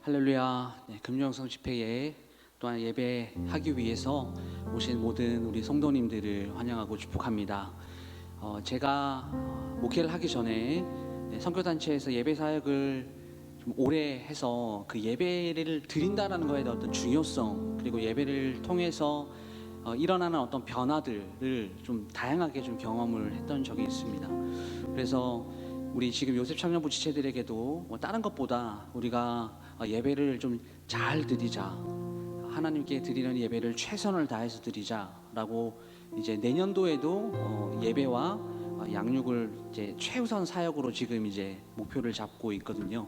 할렐루야. 금요영성 집회에 또한 예배하기 위해서 오신 모든 우리 성도님들을 환영하고 축복합니다. 제가 목회를 하기 전에 선교단체에서 예배 사역을 좀 오래 해서 그 예배를 드린다라는 거에 대한 어떤 중요성, 그리고 예배를 통해서 일어나는 어떤 변화들을 좀 다양하게 좀 경험을 했던 적이 있습니다. 그래서 우리 지금 요셉 청년부 지체들에게도 다른 것보다 우리가 예배를 좀 잘 드리자, 하나님께 드리는 예배를 최선을 다해서 드리자라고 이제 내년도에도 예배와 양육을 이제 최우선 사역으로 지금 이제 목표를 잡고 있거든요.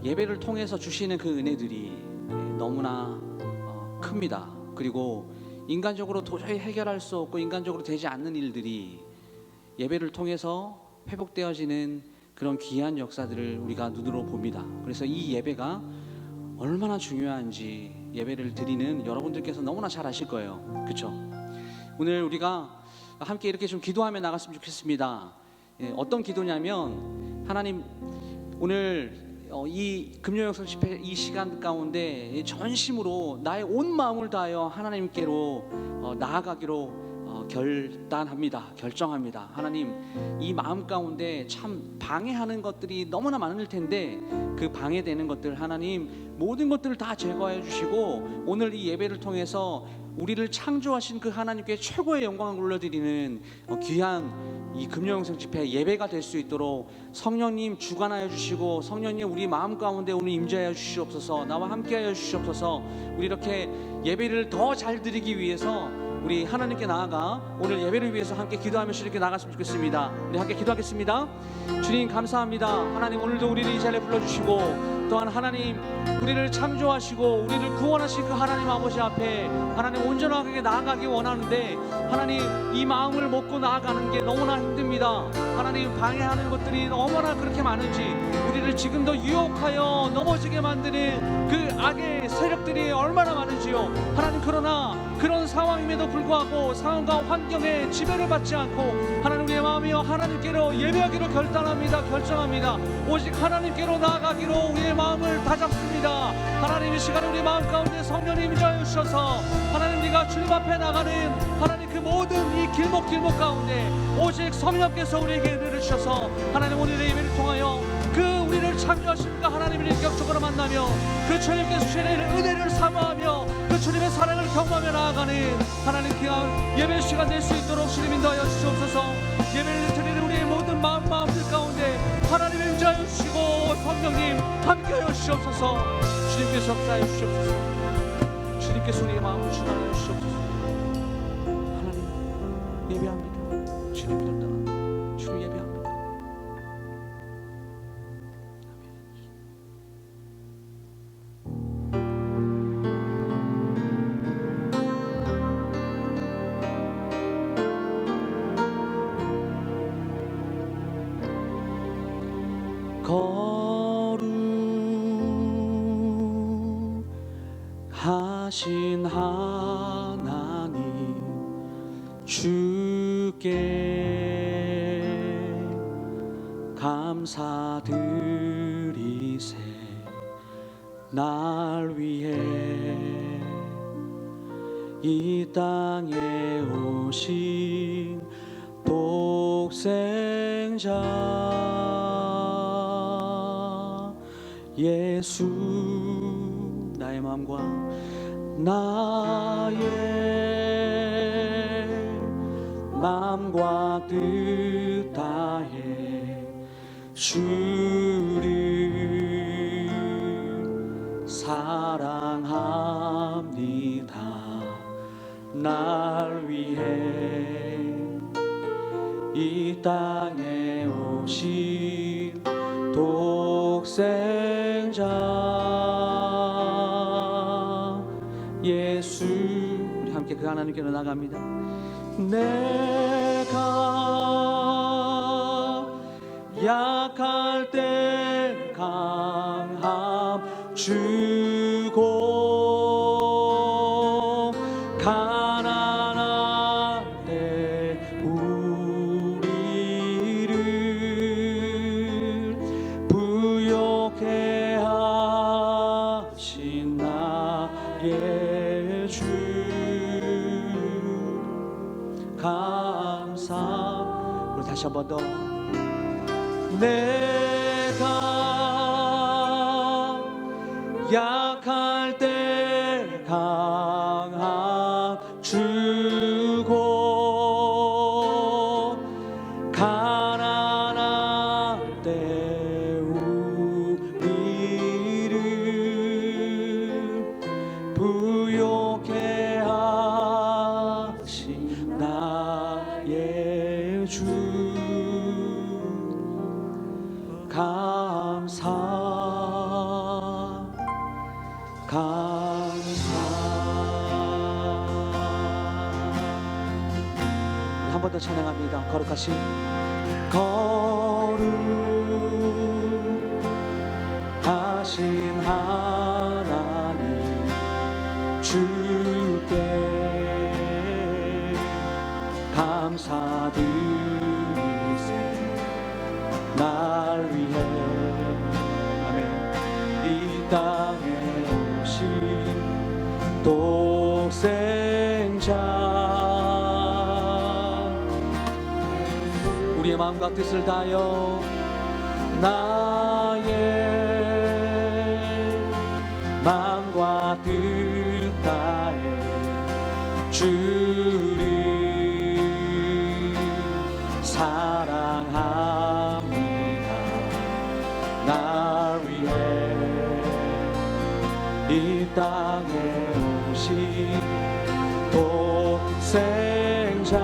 예배를 통해서 주시는 그 은혜들이 너무나 큽니다. 그리고 인간적으로 도저히 해결할 수 없고 인간적으로 되지 않는 일들이 예배를 통해서 회복되어지는 그런 귀한 역사들을 우리가 눈으로 봅니다. 그래서 이 예배가 얼마나 중요한지 예배를 드리는 여러분들께서 너무나 잘 아실 거예요. 그렇죠? 오늘 우리가 함께 이렇게 좀 기도하며 나갔으면 좋겠습니다. 어떤 기도냐면, 하나님, 오늘 이 금요영성 집회 이 시간 가운데 전심으로 나의 온 마음을 다하여 하나님께로 나아가기로 결정합니다. 하나님, 이 마음 가운데 참 방해하는 것들이 너무나 많을 텐데 그 방해되는 것들, 하나님 모든 것들을 다 제거해 주시고 오늘 이 예배를 통해서 우리를 창조하신 그 하나님께 최고의 영광을 올려드리는 귀한 이 금요영성 집회 예배가 될 수 있도록 성령님 주관하여 주시고, 성령님 우리 마음 가운데 오늘 임재하여 주시옵소서. 나와 함께하여 주시옵소서. 우리 이렇게 예배를 더 잘 드리기 위해서 우리 하나님께 나아가 오늘 예배를 위해서 함께 기도하면서 이렇게 나갔으면 좋겠습니다. 우리 함께 기도하겠습니다. 주님 감사합니다. 하나님, 오늘도 우리를 이 자리에 불러주시고 또한 하나님 우리를 창조하시고 우리를 구원하신 그 하나님 아버지 앞에 하나님 온전하게 나아가기 원하는데, 하나님 이 마음을 먹고 나아가는 게 너무나 힘듭니다. 하나님 방해하는 것들이 너무나 그렇게 많은지, 우리를 지금도 유혹하여 넘어지게 만드는 그 악의 세력들이 얼마나 많은지요. 하나님, 그러나 그런 상황임에도 불구하고 상황과 환경에 지배를 받지 않고 하나님 우리의 마음이여 하나님께로 예배하기로 결정합니다. 오직 하나님께로 나아가기로 우리의 마음을 다잡습니다. 하나님, 이 시간에 우리 마음 가운데 성령님 임재하여 주셔서 하나님 네가 주님 앞에 나가는 하나님 그 모든 이 길목 가운데 오직 성령께서 우리에게 은혜를 주셔서 하나님 오늘의 예배를 통하여 그 우리를 창조하신 그 하나님을 인격적으로 만나며 그 주님께서 주시는 은혜를 사모하며 그 주님의 사랑을 경험하며 나아가는 하나님 귀한 예배 시간 될 수 있도록 주님 인도하여 주시옵소서. 예배를 드리는 우리의 모든 마음들 가운데 하나님 임재하여 주시고 성령님 함께하여 주시옵소서. 주님께서 역사하여 주시옵소서. 주님께서 우리의 마음을 주관하여 주시옵소서. 하나님 예배합니다. 주님 믿는다. 주님 예배합니다. 거룩하신 하나님 주께 감사드리세. 날 위해 이 땅에 오신 독생자 예수, 나의 마음과 뜻 다해 주를 사랑합니다. 날 위해 이 땅에 오신 독생자 예수. 우리 함께 그 하나님께로 나갑니다. 내가 약할 때 강함 주고 가난할 때 우리를 부욕해 우리 다시 한 번 더. 내가 약할 때 강함 주고 가난할 때 우리를 부욕해 하신 나의 주 감사 한 번 더 찬양합니다. 거룩하신 거룩하신 하나님 주께 감사드리세. 날 위해 아멘 이 땅에 오신 독생자 우리의 마음과 뜻을 다하여 나의 마음과 뜻 다해 주를 사랑합니다. 날 위해 이 땅에 오신 독생자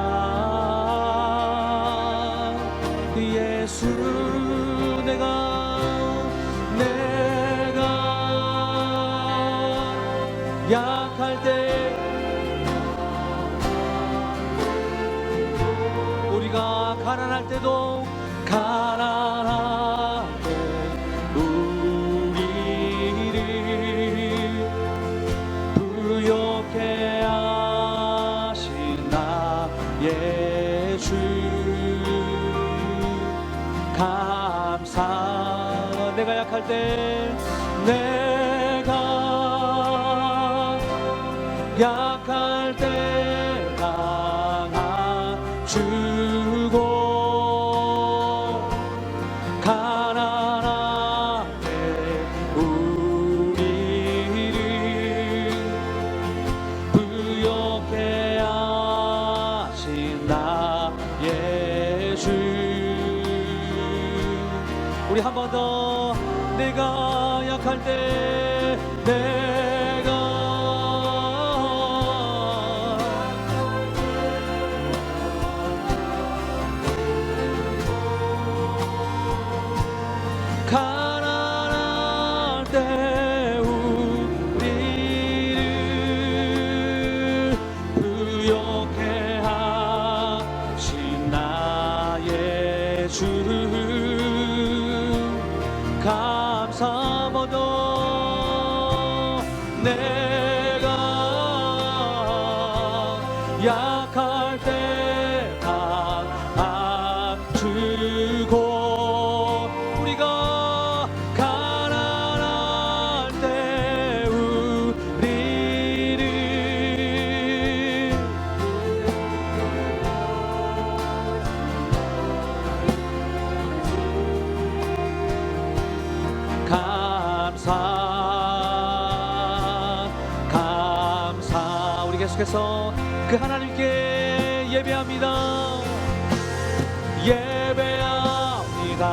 예수 내가 약할 때 우리가 가난할 때도 가난할 때 우리를 부욕해 하신 나의 주 감사. 내가 약할 때 내가 약할 때 강함 주고 가난할 때 우리를 부욕해 하신 나의 주 우리 한 번 더. 내가 약할 때 내가 가난할 때 우리를 부욕해 하신 나의 주 감사하모도 내가 약할 때 강함 주고 우리가 가난할 때 우리를 감사 우리 계속해서 그 하나님께 예배합니다. 예배합니다.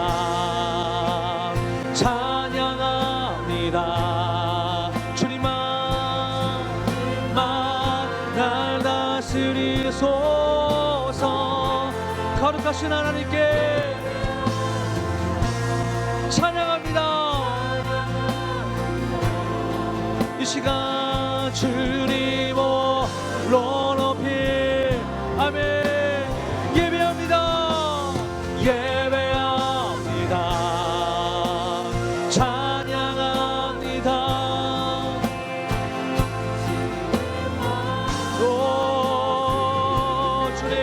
찬양합니다. 주님만 날 다스리소서. 거룩하신 하나님께 찬양합니다. 이 시간 주님 홀로 높이 아멘 예배합니다. 예배합니다. 찬양합니다. 오 주님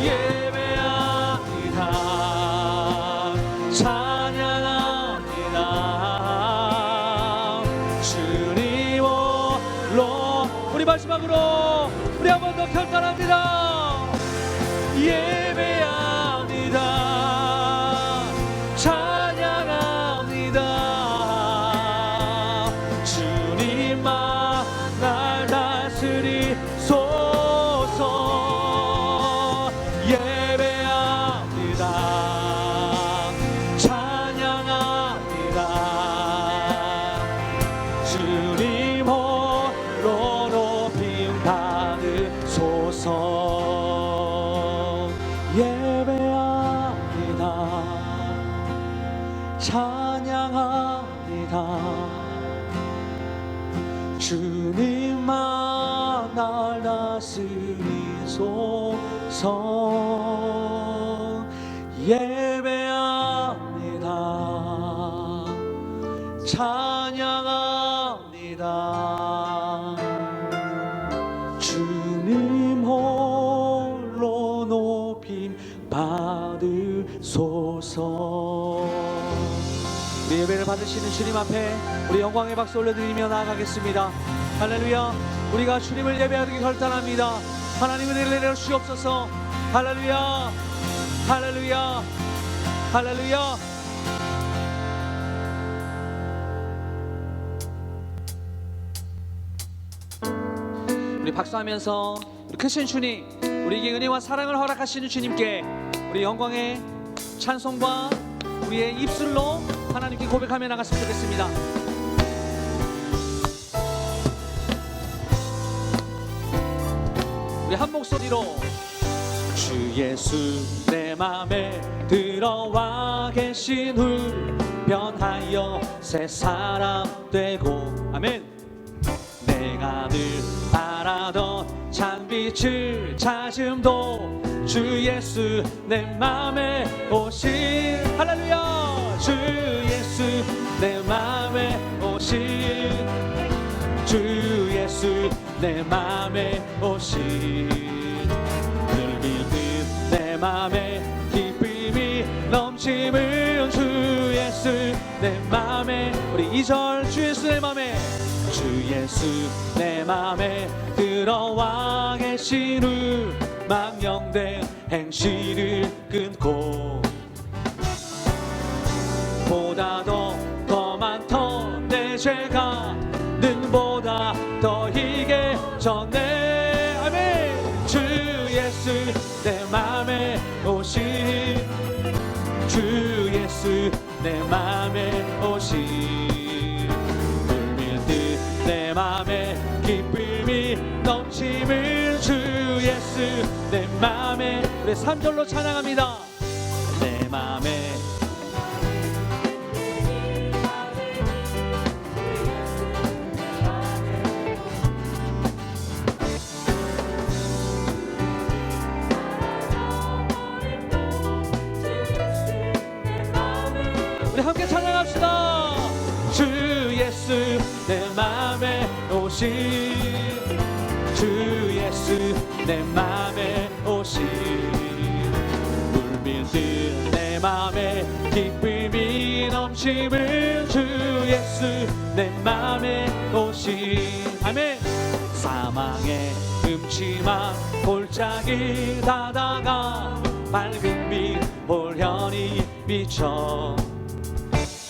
예배합니다. 찬양합니다. 주님 홀로 우리 마지막으로 우리 한 번 더 결단합니다. 예배합니다. 찬양합니다. 주님만 날 다스리소서. 예배합니다. 찬양합니다. 주님 홀로 높임 받으소서. 예배합니다. 찬양합니다. 주님만 날 다스리소서. 예배합니다. 찬양합니다. 주님 홀로 높임 받으소서. 우리 예배를 받으시는 주님 앞에 우리 영광의 박수 올려드리며 나아가겠습니다. 할렐루야. 우리가 주님을 예배하기 결단합니다. 하나님은 은혜를 내려주시옵소서. 할렐루야. 할렐루야. 할렐루야. 우리 박수하면서 우리 크신 주님, 우리에게 은혜와 사랑을 허락하시는 주님께 우리 영광의 찬송과 우리의 입술로 하나님께 고백하며 나갔으면 좋겠습니다. 우리 한 목소리로 주 예수 내 맘에 들어와 계신 후 변하여 새 사람 되고 아멘. 내가 늘 바라던 찬빛을 찾음도 주 예수 내 맘에 오신 할렐루야. 주 예수 내 맘에 오신 주 예수 내 맘에 오신 늘 믿는 내 맘에 기쁨이 넘치는 주 예수 내 맘에 우리 2절 주 예수 내 맘에 주 예수 내 맘에 들어와 계신 후 망령된 행실을 끊고 보다 더 많던 내 죄가 능보다 더 희게 졌네 아멘. 주 예수 내 맘에 오신 주 예수 내 맘에 오신 물밀듯 내 맘에 기쁨이 넘치는 주 예수 내 맘에 우리 3절로 찬양합니다. 내 맘에 우리 함께 찬양합시다. 주 예수 내 맘에 오신 주 예수 내 맘에 오신 물밀듯 내 맘에 기쁨이 넘치는 주 예수 내 맘에 오신 아멘. 사망의 음침한 골짜기 닫아가 밝은 빛 홀연히 비쳐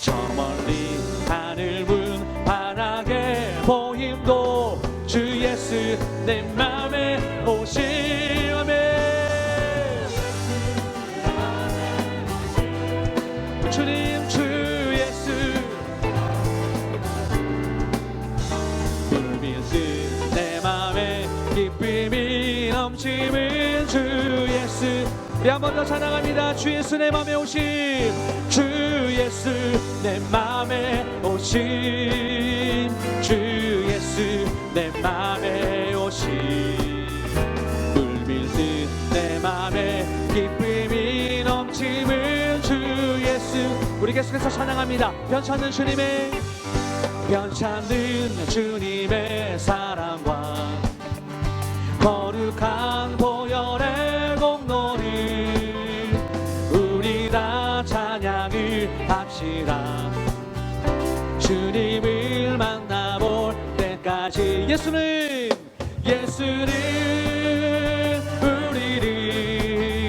저 멀리 하늘 문 환하게 보임도 주 예수 내 맘에 오신 아멘. 주님 주 예수 물밀듯 내 맘에 기쁨이 넘치는 주 예수 우리 한 번 더 찬양합니다. 주 예수 내 맘에 오신 주 예수 내 맘에 오신 주 예수 내 맘에 오신 물밀듯 내 맘에 기쁨이 넘치는 주 예수 우리 계속해서 찬양합니다. 변찮는 주님의 변찮는 주님의 사랑과 거룩한 보혈의 공로를 우리 다 찬양을 합시다. 주님을 만나볼 때까지 예수는 우리를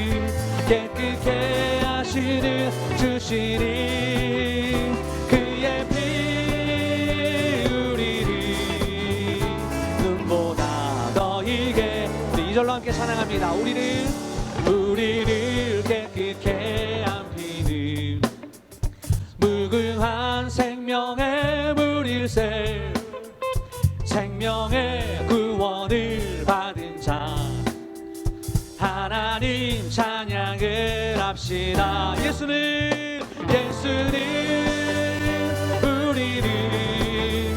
자, 우리를 깨끗게 한 피는 무궁한 생명의 물일세. 생명의 구원을 받은 자 하나님 찬양을 합시다. 예수는 우리를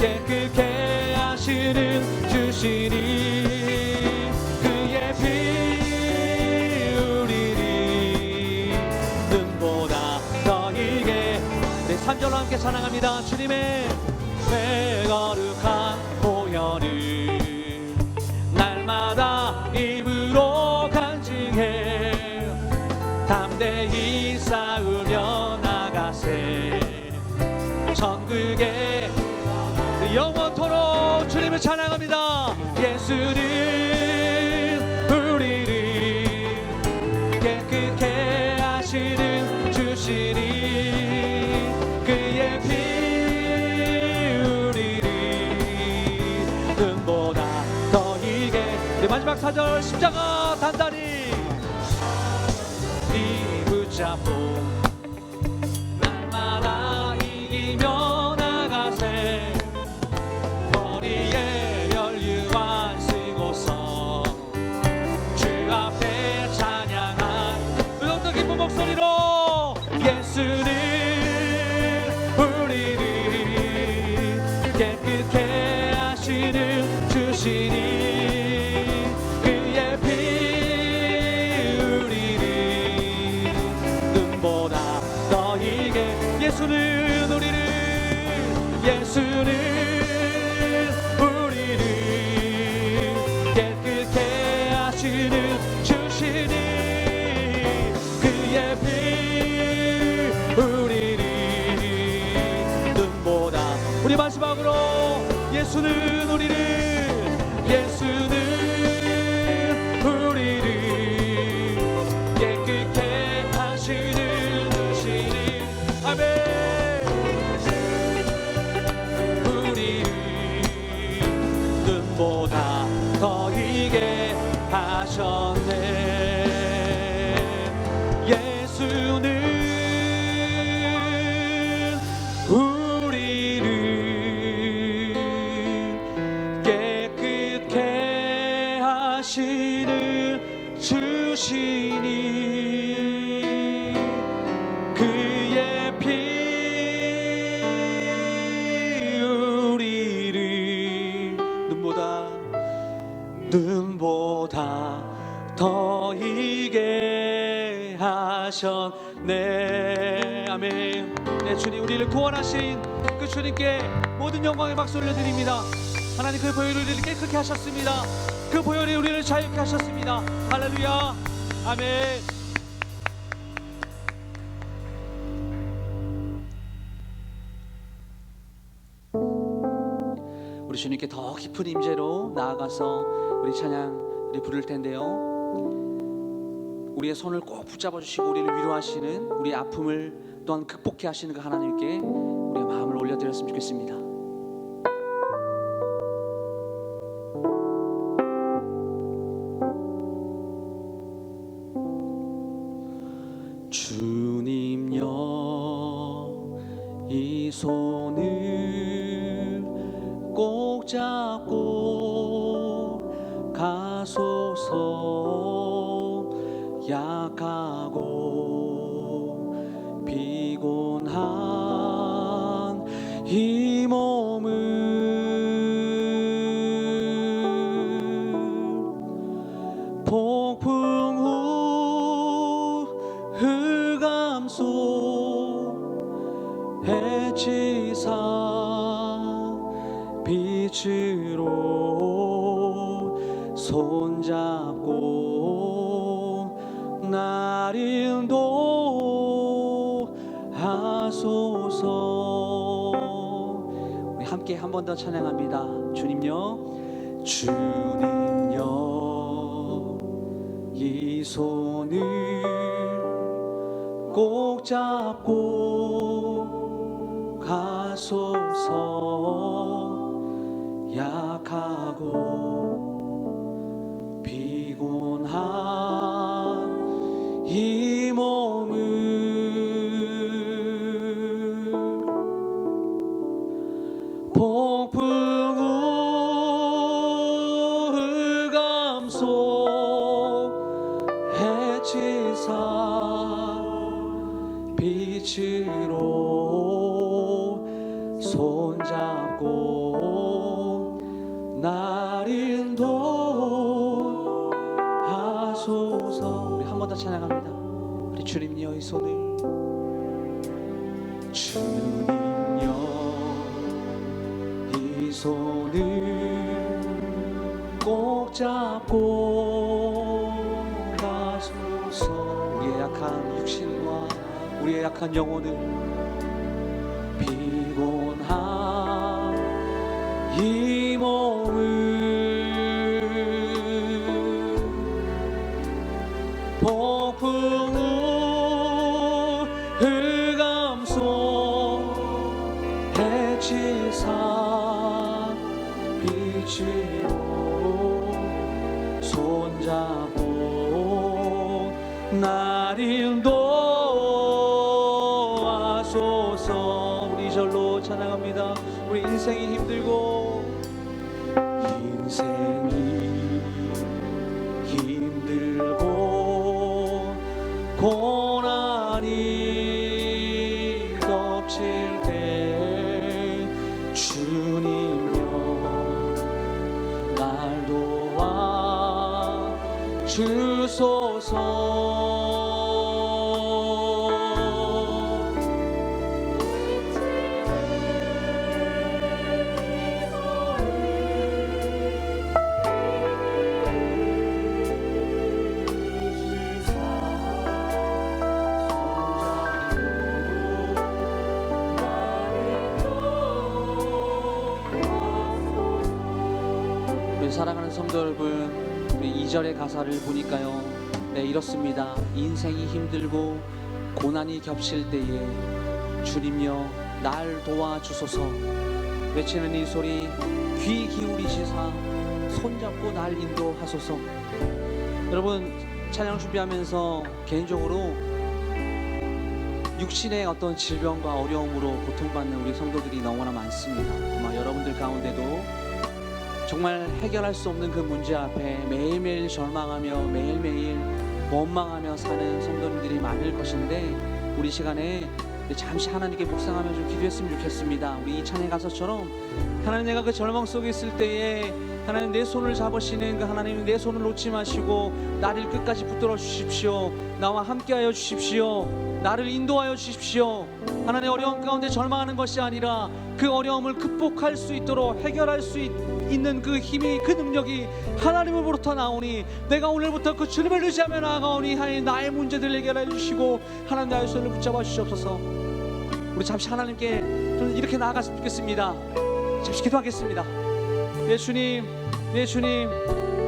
깨끗게 하시는 주시니 그의 피 우리를 눈보다 더 이게. 네, 3절로 함께 찬양합니다. 주님의 거룩한 보혈을 날마다 입으로 간증해 담대히 싸우며 나가세. 천국에 영원토록 주님을 찬양합니다. 예수는 우리를 깨끗게 하시는 주시니 그의 피 마지막 4절 십자가 단단히 붙잡고 날마다 이기며 나가세. 머리에 혈유관 쓰고서 주 앞에 찬양한 뜨겁던 기쁜 목소리로 예수는 우리를 깨끗게 하시는 주시니 예수는 우리를 깨끗게 하시는 주시니 그의 피 우리를 눈보다. 우리 마지막으로 예수는 우리를 깨끗게 하시는 주시니 아멘. 보다 더 이게 하셨네. 예수는 우리를 깨끗게 하시는 주시니 그의 피 눈보다 더 이게 하셨네. 아멘. 네, 주님 우리를 구원하신 그 주님께 모든 영광의 박수 올려드립니다. 하나님 그 보혈이 우리를 깨끗게 하셨습니다. 그 보혈이 우리를 자유케 하셨습니다. 할렐루야. 아멘. 우리 주님께 더 깊은 임재로 나아가서 우리 찬양 우리 부를 텐데요. 우리의 손을 꼭 붙잡아 주시고 우리를 위로하시는 우리의 아픔을 또한 극복해 하시는 그 하나님께 우리의 마음을 올려드렸으면 좋겠습니다. 주님여 이 손을 꼭 잡고 가소서. 약하고 피곤한 이 몸을 폭풍 후 흑암 속 해치사 빛으로 손잡고 날 인도하소서. 우리 함께 한 번 더 찬양합니다. 주님여 이 손을 꼭 잡고 가소서. 약하고 피곤한 해치사 빛으로 손잡고 날 인도하소서. 우리 한 번 더 찬양합니다. 우리 주님여 이 손을, 주님여 이 손을 꼭 잡고 가소서. 우리의 약한 육신과 우리의 약한 영혼을, 피곤한 이 몸을 폭풍 후 흑암속 해치사 빛으로 손잡고 날 인도하소서. 우리 절로 찬양합니다. 우리 인생이 힘들고 고난이 덮칠 때 주님여 날 도와 주소서. 사랑하는 성도 여러분, 우리 2절의 가사를 보니까요, 네, 이렇습니다. 인생이 힘들고 고난이 겹칠 때에 주님여 날 도와주소서 외치는 이 소리 귀 기울이시사 손잡고 날 인도하소서. 여러분, 찬양 준비하면서 개인적으로 육신의 어떤 질병과 어려움으로 고통받는 우리 성도들이 너무나 많습니다. 아마 여러분들 가운데도 정말 해결할 수 없는 그 문제 앞에 매일매일 절망하며 매일매일 원망하며 사는 성도님들이 많을 것인데, 우리 시간에 잠시 하나님께 묵상하며 좀 기도했으면 좋겠습니다. 우리 이 찬양 가사처럼 하나님, 내가 그 절망 속에 있을 때에 하나님 내 손을 잡으시는 그 하나님, 내 손을 놓지 마시고 나를 끝까지 붙들어 주십시오. 나와 함께하여 주십시오. 나를 인도하여 주십시오. 하나님의 어려움 가운데 절망하는 것이 아니라 그 어려움을 극복할 수 있도록 해결할 수 있는 그 힘이, 그 능력이 하나님으로부터 나오니 내가 오늘부터 그 주님을 의지하며 나아가오니 하나님 나의 문제들을 해결해 주시고 하나님 나의 손을 붙잡아 주시옵소서. 우리 잠시 하나님께 좀 이렇게 나아갔으면 좋겠습니다. 잠시 기도하겠습니다. 네 주님, 네 주님,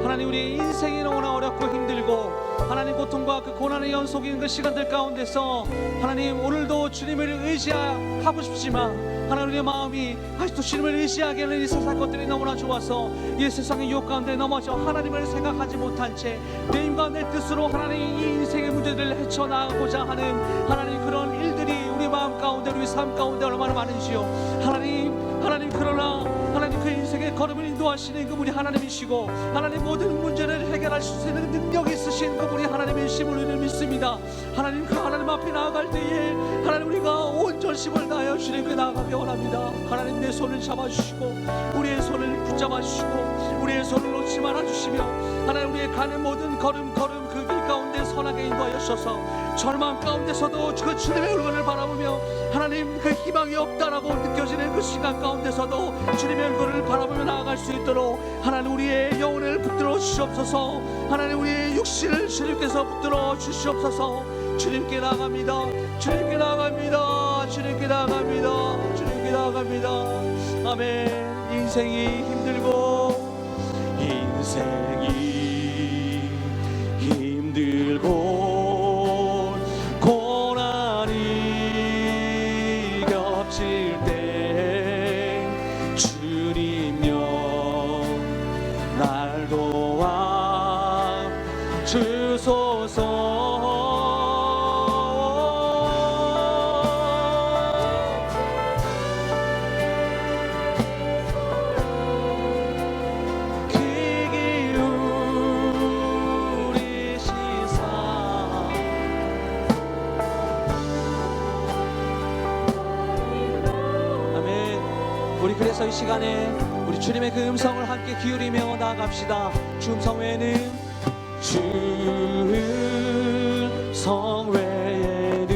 하나님 우리 인생이 너무나 어렵고 힘들고 하나님 고통과 그 고난의 연속인 그 시간들 가운데서 하나님 오늘도 주님을 의지하고 싶지만 하나님 우리의 마음이 아직도 주님을 의지하게 하는 이 세상 것들이 너무나 좋아서 이 세상의 유혹 가운데 넘어져 하나님을 생각하지 못한 채 내 힘과 내 뜻으로 하나님 이 인생의 문제들을 헤쳐나가고자 하는 하나님 그런 일들이 우리 마음 가운데 우리 삶 가운데 얼마나 많은지요. 하나님 그러나 하나님 그 인생의 걸음을 인도하시는 그분이 하나님이시고 하나님 모든 문제를 해결할 수 있는 능력이 있으신 그분이 하나님이심을 우리는 믿습니다. 하나님 그 하나님 앞에 나아갈 때에 하나님 우리가 온 전심을 다하여 주님께 나아가기 원합니다. 하나님 내 손을 잡아주시고 우리의 손을 붙잡아 주시고 우리의 손을 놓지 말아 주시며 하나님 우리의 가는 모든 걸음 그 길 가운데 선하게 인도하여 주셔서 절망 가운데서도 그 주님의 얼굴을 바라보며 하나님 그 희망이 없다라고 느껴지는 그 시간 가운데서도 주님의 얼굴을 바라보며 나아갈 수 있도록 하나님 우리의 영혼을 붙들어 주시옵소서. 하나님 우리의 육신을 주님께서 붙들어 주시옵소서. 주님께 나아갑니다. 주님께 나아갑니다. 주님께 나아갑니다. 주님께 나아갑니다. 아멘. 인생이 힘들고 고난이 겹칠 때 주님여 날 도와 주소서. 귀 기울이시사 우리 그래서 이 시간에 우리 주님의 그 음성을 함께 기울이며 나아갑시다. 주 음성 외에는 주 음성 외에는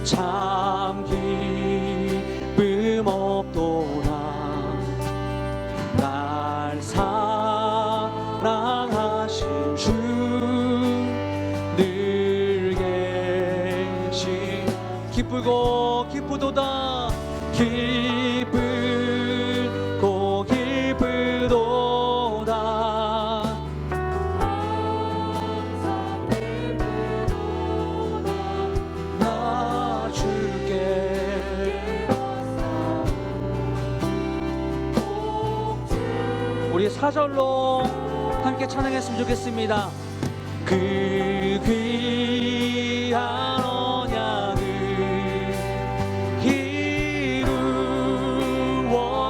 참 기쁨 없도다. 날 사랑하신 주 늘 계시 기쁘고 기쁘도다. 기쁘고 기쁘도다. 나 주께 우리 4절로 함께 찬양했으면 좋겠습니다. 그 귀한 언약을 이루어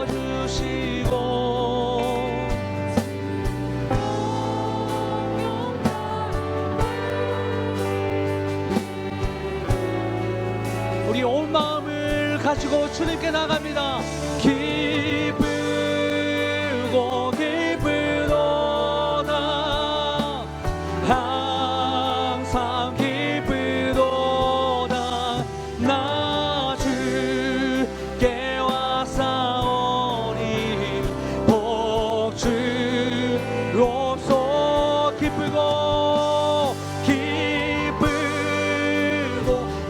주시고 우리 온 마음을 가지고 주님께 나갑니다. 기쁘고 기쁘도다. 항상 기쁘도다. 나 주께 왔사오니 복 주옵소. 기쁘고 기쁘고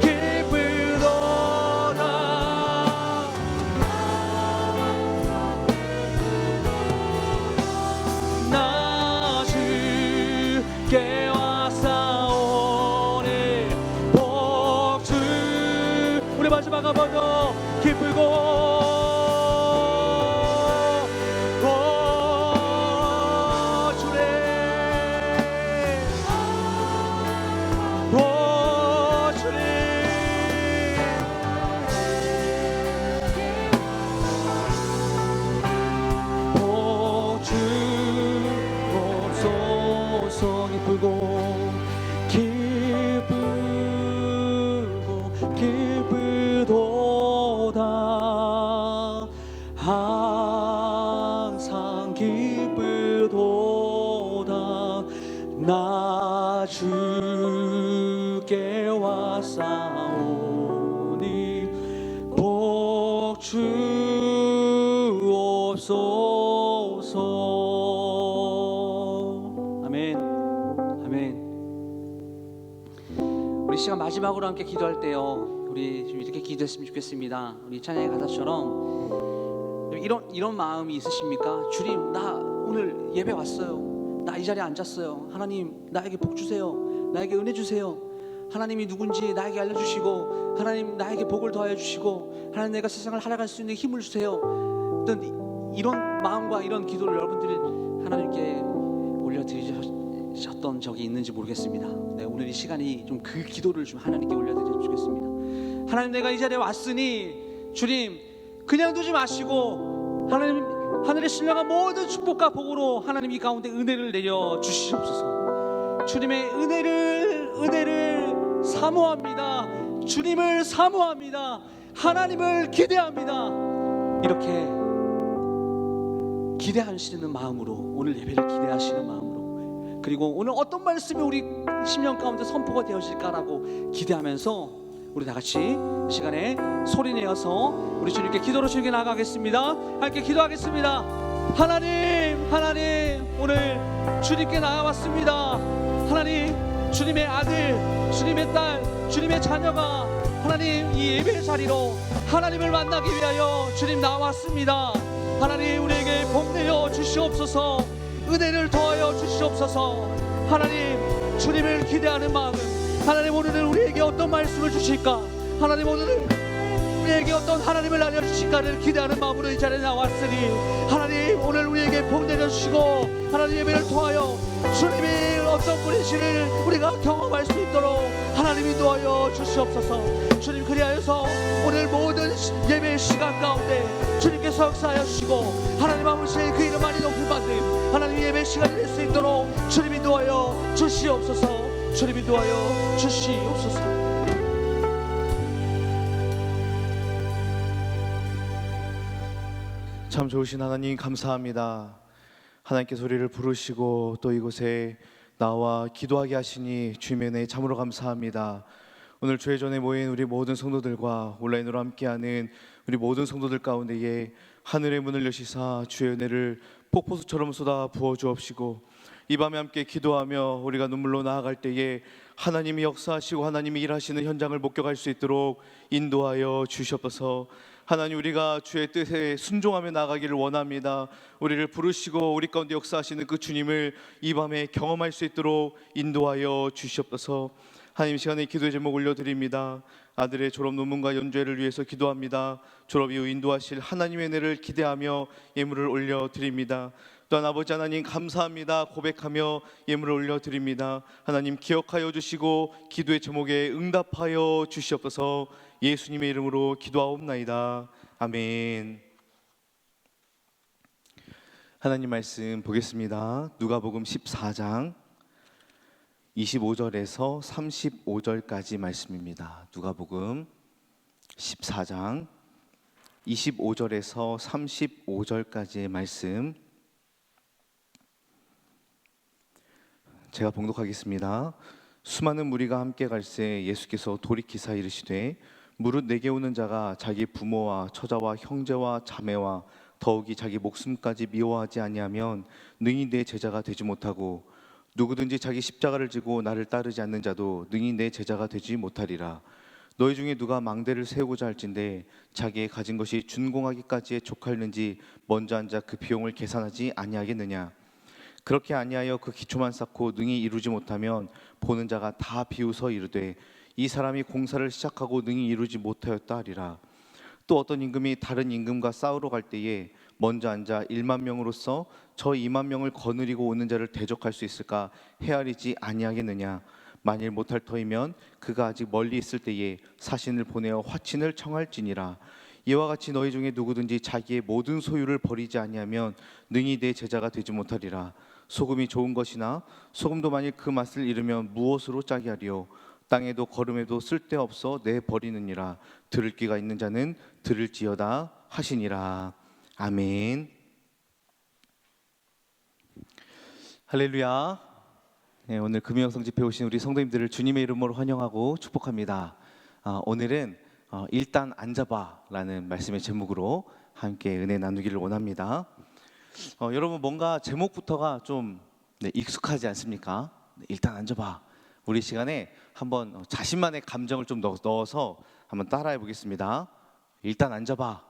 기쁘도다. 나 주께 왔사오니 복 주. 우리 마지막 한 번 더 기쁘고 기쁘고 기쁘도다. 항상 기쁘도다. 나 주께 왔사오니 복 주옵소서. 우리 시간 마지막으로 함께 기도할 때요, 우리 좀 이렇게 기도했으면 좋겠습니다. 우리 찬양의 가사처럼 이런 마음이 있으십니까? 주님, 나 오늘 예배 왔어요. 나 이 자리에 앉았어요. 하나님, 나에게 복 주세요. 나에게 은혜 주세요. 하나님이 누군지 나에게 알려주시고, 하나님 나에게 복을 더하여 주시고, 하나님 내가 세상을 살아갈 수 있는 힘을 주세요. 어떤 이런 마음과 이런 기도를 여러분들이 하나님께 올려드리셨던 적이 있는지 모르겠습니다. 네, 오늘 이 시간이 좀 그 기도를 좀 하나님께 올려드리면 좋겠습니다. 하나님, 내가 이 자리에 왔으니 주님 그냥 두지 마시고 하나님 하늘의 신령한 모든 축복과 복으로 하나님 이 가운데 은혜를 내려 주시옵소서. 주님의 은혜를 사모합니다. 주님을 사모합니다. 하나님을 기대합니다. 이렇게 기대하시는 마음으로, 오늘 예배를 기대하시는 마음으로, 그리고 오늘 어떤 말씀이 우리 심령 가운데 선포가 되어질까라고 기대하면서 우리 다 같이 시간에 소리내어서 우리 주님께 기도로 주님께 나가겠습니다. 함께 기도하겠습니다. 하나님, 오늘 주님께 나와봤습니다. 하나님, 주님의 아들, 주님의 딸, 주님의 자녀가 하나님 이 예배 자리로 하나님을 만나기 위하여 주님 나왔습니다. 하나님, 우리에게 복 내려 주시옵소서. 은혜를 더하여 주시옵소서. 하나님, 주님을 기대하는 마음, 하나님 오늘은 우리에게 어떤 말씀을 주실까, 하나님 오늘은 우리에게 어떤 하나님을 알려주실까를 기대하는 마음으로 이 자리에 나왔으니 하나님 오늘 우리에게 복 내려주시고 하나님 예배를 통하여 주님이 어떤 분이시를 우리가 경험할 수 있도록 하나님 인도하여 주시옵소서. 주님, 그리하여서 오늘 모든 예배의 시간 가운데 주님께서 역사하여 주시고 하나님 아버지의 그 이름 많이 높임 받는 하나님 예배 시간이 될 수 있도록 주님 인도하여 주시옵소서. 주님 인도하여 주시옵소서. 「참 좋으신 하나님 감사합니다. 하나님께서 우리를 부르시고 또 이곳에 나와 기도하게 하시니 주님의 은혜에 참으로 감사합니다. 오늘 주의 전에 모인 우리 모든 성도들과 온라인으로 함께하는 우리 모든 성도들 가운데에 하늘의 문을 여시사 주의 은혜를 폭포수처럼 쏟아 부어 주옵시고, 이 밤에 함께 기도하며 우리가 눈물로 나아갈 때에 하나님이 역사하시고 하나님이 일하시는 현장을 목격할 수 있도록 인도하여 주시옵소서. 하나님, 우리가 주의 뜻에 순종하며 나가기를 원합니다. 우리를 부르시고 우리 가운데 역사하시는 그 주님을 이 밤에 경험할 수 있도록 인도하여 주시옵소서. 하나님, 시간에 기도의 제목 올려드립니다. 아들의 졸업 논문과 연주회를 위해서 기도합니다. 졸업 이후 인도하실 하나님의 은혜를 기대하며 예물을 올려드립니다. 또한 아버지 하나님 감사합니다 고백하며 예물을 올려드립니다. 하나님 기억하여 주시고 기도의 제목에 응답하여 주시옵소서. 예수님의 이름으로 기도하옵나이다. 아멘. 하나님 말씀 보겠습니다. 누가복음 14장 25절에서 35절까지 말씀입니다. 누가복음 14장 25절에서 35절까지의 말씀 제가 봉독하겠습니다. 수많은 무리가 함께 갈새 예수께서 돌이키사 이르시되 무릇 내게 오는 자가 자기 부모와 처자와 형제와 자매와 더욱이 자기 목숨까지 미워하지 아니하면 능히 내 제자가 되지 못하고 누구든지 자기 십자가를 지고 나를 따르지 않는 자도 능히 내 제자가 되지 못하리라. 너희 중에 누가 망대를 세우고자 할진대 자기의 가진 것이 준공하기까지에 족할는지 먼저 앉아 그 비용을 계산하지 아니하겠느냐. 그렇게 아니하여 그 기초만 쌓고 능히 이루지 못하면 보는 자가 다 비웃어 이르되 이 사람이 공사를 시작하고 능히 이루지 못하였다 하리라. 또 어떤 임금이 다른 임금과 싸우러 갈 때에 먼저 앉아 1만 명으로서 저 2만 명을 거느리고 오는 자를 대적할 수 있을까 헤아리지 아니하겠느냐. 만일 못할 터이면 그가 아직 멀리 있을 때에 사신을 보내어 화친을 청할지니라. 이와 같이 너희 중에 누구든지 자기의 모든 소유를 버리지 아니하면 능히 내 제자가 되지 못하리라. 소금이 좋은 것이나 소금도 만일 그 맛을 잃으면 무엇으로 짜게 하리요. 땅에도 거름에도 쓸데없어 내 버리느니라. 들을 귀가 있는 자는 들을지어다 하시니라. 아멘. 할렐루야. 네, 오늘 금요성 집회 오신 우리 성도님들을 주님의 이름으로 환영하고 축복합니다. 오늘은 일단 앉아봐 라는 말씀의 제목으로 함께 은혜 나누기를 원합니다. 여러분, 뭔가 제목부터가 좀 익숙하지 않습니까? 일단 앉아봐. 우리 시간에 한번 자신만의 감정을 좀 넣어서 한번 따라해 보겠습니다. 일단 앉아봐.